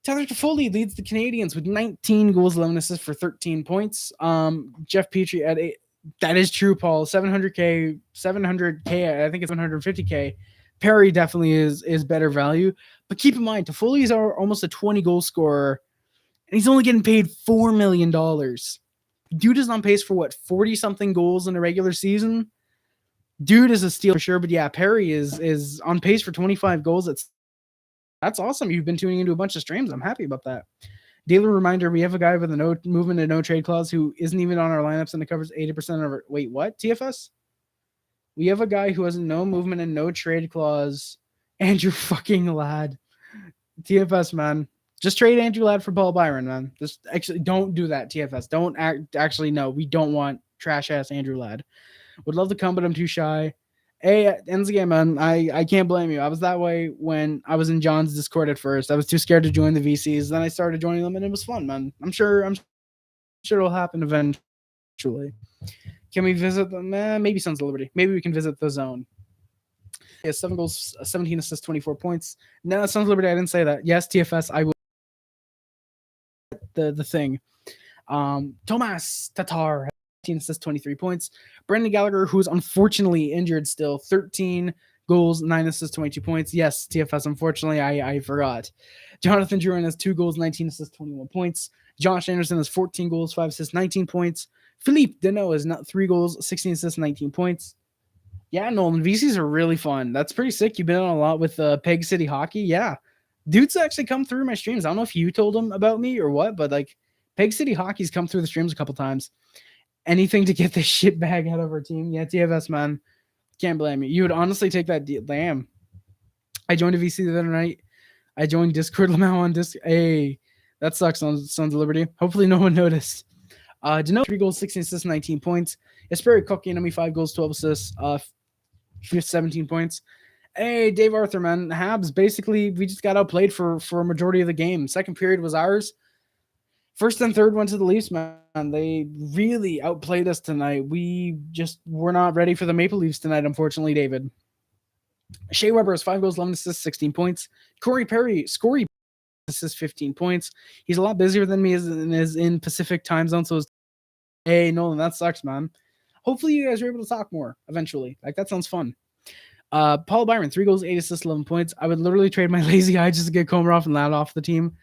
Tyler Toffoli leads the Canadiens with 19 goals, 11 assists for 13 points. Jeff Petrie at 8. That is true, Paul. 700K, I think it's 750K. Perry definitely is better value. But keep in mind, Toffoli is almost a 20 goal scorer, and he's only getting paid $4 million. Dude is on pace for what, 40-something goals in a regular season? Dude is a steal for sure, but yeah, Perry is on pace for 25 goals. That's awesome. You've been tuning into a bunch of streams. I'm happy about that. Daily reminder, we have a guy with a no movement and no trade clause who isn't even on our lineups, and it covers 80% of our... Wait, what? TFS? We have a guy who has no movement and no trade clause. Andrew fucking Ladd. TFS, man. Just trade Andrew Ladd for Paul Byron, man. Just actually don't do that, TFS. Don't actually, no. We don't want trash-ass Andrew Ladd. Would love to come, but I'm too shy. Hey, ends the game, man. I can't blame you. I was that way when I was in John's Discord at first. I was too scared to join the VCs. Then I started joining them, and it was fun, man. I'm sure it'll happen eventually. Can we visit them? Maybe Sons of Liberty. Maybe we can visit the zone. Yeah, 7 goals, 17 assists, 24 points. No, Sons of Liberty, I didn't say that. Yes, TFS, I will. The thing. Tomas Tatar assists, 23 points. Brendan Gallagher, who's unfortunately injured still, 13 goals, 9 assists, 22 points. Yes, TFS, unfortunately, I forgot. Jonathan Drouin has 2 goals, 19 assists, 21 points. Josh Anderson has 14 goals, 5 assists, 19 points. Philippe Deneau has 3 goals, 16 assists, 19 points. Yeah, Nolan, VCs are really fun. That's pretty sick. You've been on a lot with Peg City Hockey. Yeah. Dude's actually come through my streams. I don't know if you told him about me or what, but like Peg City Hockey's come through the streams a couple times. Anything to get this shit bag out of our team. Yeah, TFS, man. Can't blame you. You would honestly take that deal. Damn. I joined a VC the other night. I joined Discord Lamau on Discord. Hey, that sucks, Sons of Liberty. Hopefully no one noticed. Deneau, 3 goals, 16 assists, 19 points. Esperi Kotkaniemi, 5 goals, 12 assists, 17 points. Hey, Dave Arthur, man. Habs, basically, we just got outplayed for a majority of the game. Second period was ours. First and third went to the Leafs, man. They really outplayed us tonight. We just were not ready for the Maple Leafs tonight, unfortunately, David. Shea Weber has 5 goals, 11 assists, 16 points. Corey Perry, assists, 15 points. He's a lot busier than me is in Pacific time zone, so hey, Nolan, that sucks, man. Hopefully you guys are able to talk more eventually. Like, that sounds fun. Paul Byron, 3 goals, 8 assists, 11 points. I would literally trade my lazy eye just to get Komarov and Ladd off the team.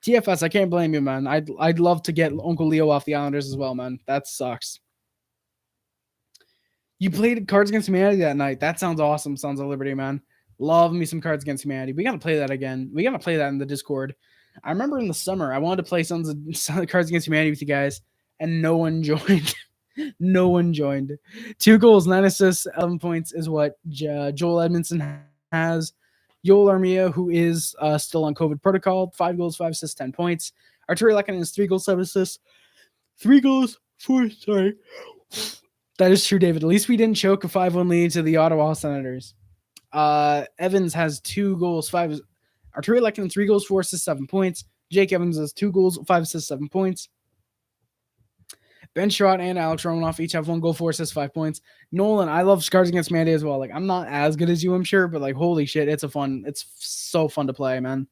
TFS, I can't blame you, man. I'd love to get Uncle Leo off the Islanders as well, man. That sucks. You played Cards Against Humanity that night. That sounds awesome, Sons of Liberty, man. Love me some Cards Against Humanity. We got to play that again. We got to play that in the Discord. I remember in the summer, I wanted to play Cards Against Humanity with you guys, and no one joined. No one joined. 2 goals, 9 assists, 11 points is what Joel Edmondson has. Yoel Armia, who is still on COVID protocol, 5 goals, 5 assists, 10 points. Arturi Lehkonen has 3 goals, 7 assists. 3 goals, 4, sorry. That is true, David. At least we didn't choke a 5-1 lead to the Ottawa Senators. Evans has 2 goals, 5. Arturi Lehkonen, 3 goals, 4 assists, 7 points. Jake Evans has 2 goals, 5 assists, 7 points. Ben Sherratt and Alex Romanoff each have 1 goal, 4 assists, 5 points. Nolan, I love Cards Against Humanity as well. Like, I'm not as good as you, I'm sure, but like, holy shit, it's so fun to play, man.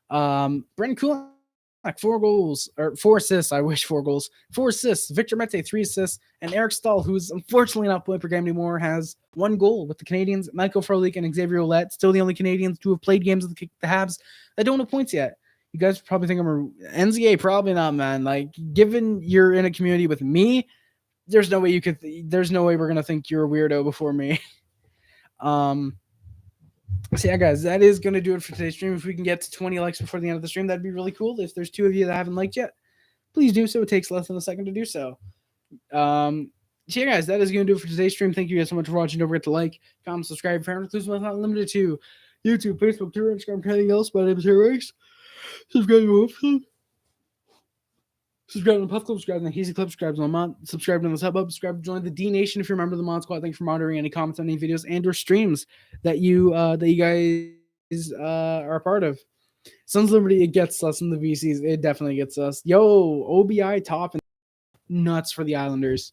Brendan Kulak, 4 goals, or 4 assists. I wish 4 goals, 4 assists. Victor Mete, 3 assists, and Eric Stahl, who's unfortunately not playing per game anymore, has 1 goal with the Canadiens. Michael Frolik and Xavier Ouellette, still the only Canadians to have played games with the Habs that don't have points yet. You guys probably think I'm a NZA, probably not, man. Like, given you're in a community with me, there's no way we're gonna think you're a weirdo before me. So yeah, guys, that is gonna do it for today's stream. If we can get to 20 likes before the end of the stream, that'd be really cool. If there's 2 of you that haven't liked yet, please do so. It takes less than a second to do so. So yeah, guys, that is gonna do it for today's stream. Thank you guys so much for watching. Don't forget to like, comment, subscribe. Friend inclusion not limited to YouTube, Facebook, Twitter, Instagram, anything else. My name is Harris. Subscribe to the subscribe to the Puff Club, subscribe to the Hazy Club, subscribe to the Mod, subscribe to the Sub Hub, subscribe to join the D Nation if you're a member of the Mod Squad. Thanks for monitoring any comments on any videos and or streams that you guys are a part of. Sons of Liberty, it gets us in the VCs. It definitely gets us. Yo, OBI top and nuts for the Islanders.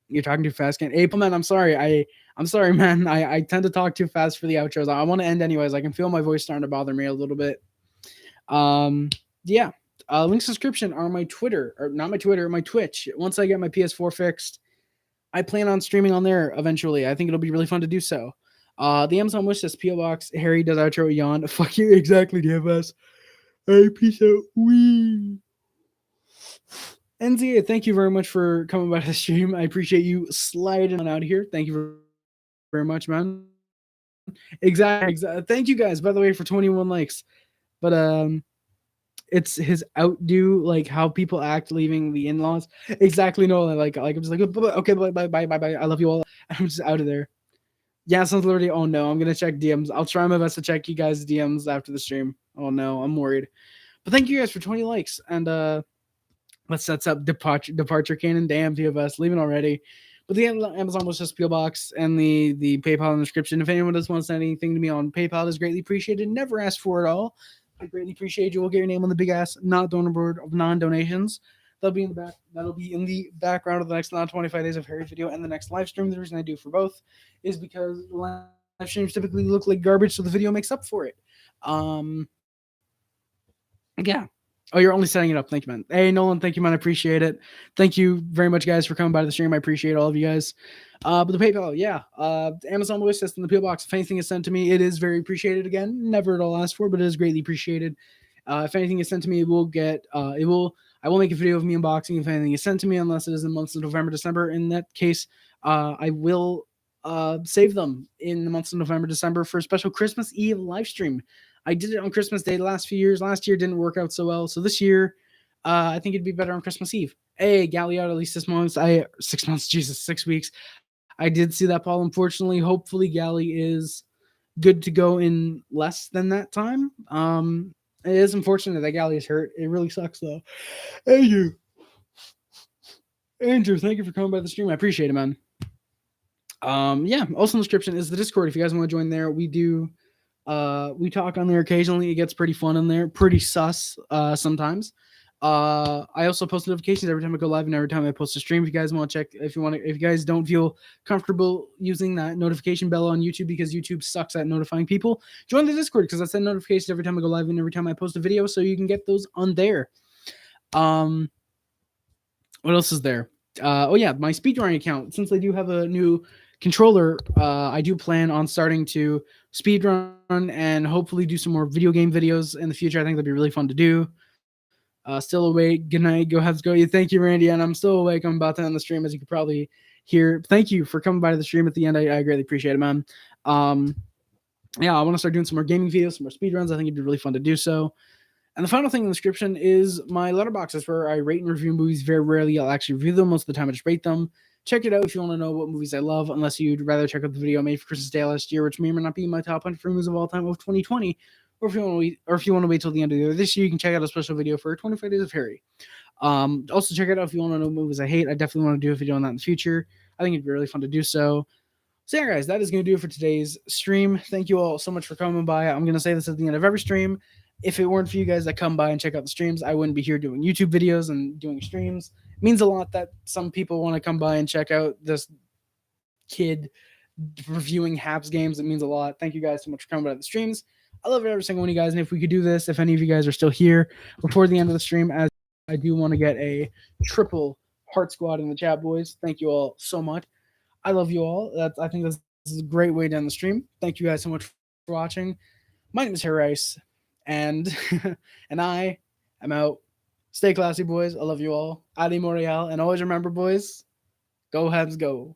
You're talking too fast, Ken. Hey, man, I'm sorry. I'm sorry, man. I tend to talk too fast for the outros. I want to end anyways. I can feel my voice starting to bother me a little bit. Yeah. Links description are my Twitter, or not my Twitter, my Twitch. Once I get my PS4 fixed, I plan on streaming on there eventually. I think it'll be really fun to do so. The Amazon wish list, PO Box, Harry does outro, yawn. Fuck you, exactly, DFS. Hey, peace out. Wee. NZA, thank you very much for coming by the stream. I appreciate you sliding on out here. Thank you very much, man. Exactly. Thank you guys, by the way, for 21 likes. But it's his outdo, like how people act leaving the in-laws. Exactly. No, like I'm just like, okay, bye. I love you all. I'm just out of there. Yeah, Sons of Liberty. Oh no, I'm gonna check DMs. I'll try my best to check you guys' DMs after the stream. Oh no, I'm worried. But thank you guys for 20 likes. And let's set up departure canon. Damn, TFS, leaving already. But the Amazon was just PO Box and the PayPal in the description. If anyone does want to send anything to me on PayPal, it is greatly appreciated. Never asked for it all. I greatly appreciate you. We'll get your name on the big ass not donor board of non-donations. That'll be in the back. That'll be in the background of the next 25 days of Harry video and the next live stream. The reason I do for both is because the live streams typically look like garbage, so the video makes up for it. Yeah. Oh, you're only setting it up. Thank you, man. Hey, Nolan, thank you, man. I appreciate it. Thank you very much, guys, for coming by the stream. I appreciate all of you guys. But the PayPal, yeah. The Amazon voice system, the PO box. If anything is sent to me, it is very appreciated. Again, never at all asked for, but it is greatly appreciated. If anything is sent to me, we'll get. It will. I will make a video of me unboxing if anything is sent to me, unless it is in the months of November, December. In that case, I will save them in the months of November, December for a special Christmas Eve live stream. I did it on Christmas Day the last few years. Last year didn't work out so well. So this year, I think it'd be better on Christmas Eve. Hey, Galley out at least 6 months. 6 months, Jesus, 6 weeks. I did see that, Paul. Unfortunately, hopefully Galley is good to go in less than that time. It is unfortunate that Galley is hurt. It really sucks, though. Hey, you. Andrew, thank you for coming by the stream. I appreciate it, man. Yeah, also in the description is the Discord. If you guys want to join there, we do. We talk on there occasionally. It gets pretty fun in there, pretty sus sometimes. I also post notifications every time I go live and every time I post a stream. If you guys want to check, if you guys don't feel comfortable using that notification bell on YouTube because YouTube sucks at notifying people, join the Discord because I send notifications every time I go live and every time I post a video, so you can get those on there. What else is there? Oh yeah, my speedrunning account. Since I do have a new controller, I do plan on starting to speedrun and hopefully do some more video game videos in the future. I think that'd be really fun to do. Still awake. Good night. Go Habs go. Yeah, thank you, Randy. And I'm still awake. I'm about to end the stream, as you could probably hear. Thank you for coming by the stream at the end. I greatly appreciate it, man. Yeah, I want to start doing some more gaming videos, some more speedruns. I think it'd be really fun to do so. And the final thing in the description is my letterboxes where I rate and review movies. Very rarely I'll actually review them. Most of the time I just rate them. Check it out if you want to know what movies I love, unless you'd rather check out the video I made for Christmas Day last year, which may or may not be my top 100 movies of all time of 2020. Or if you want to wait till the end of the year this year, you can check out a special video for 25 Days of Harry. Also check it out if you want to know movies I hate. I definitely want to do a video on that in the future. I think it'd be really fun to do so. So yeah, guys, that is going to do it for today's stream. Thank you all so much for coming by. I'm going to say this at the end of every stream. If it weren't for you guys that come by and check out the streams, I wouldn't be here doing YouTube videos and doing streams. It means a lot that some people want to come by and check out this kid reviewing Habs games. It means a lot. Thank you guys so much for coming by the streams. I love every single one of you guys. And if we could do this, if any of you guys are still here before the end of the stream, as I do want to get a triple heart squad in the chat, boys. Thank you all so much. I love you all. I think this is a great way to end the stream. Thank you guys so much for watching. My name is Harry Rice, and I am out. Stay classy, boys. I love you all. Adi MontreaL, and always remember, boys, go Habs, go.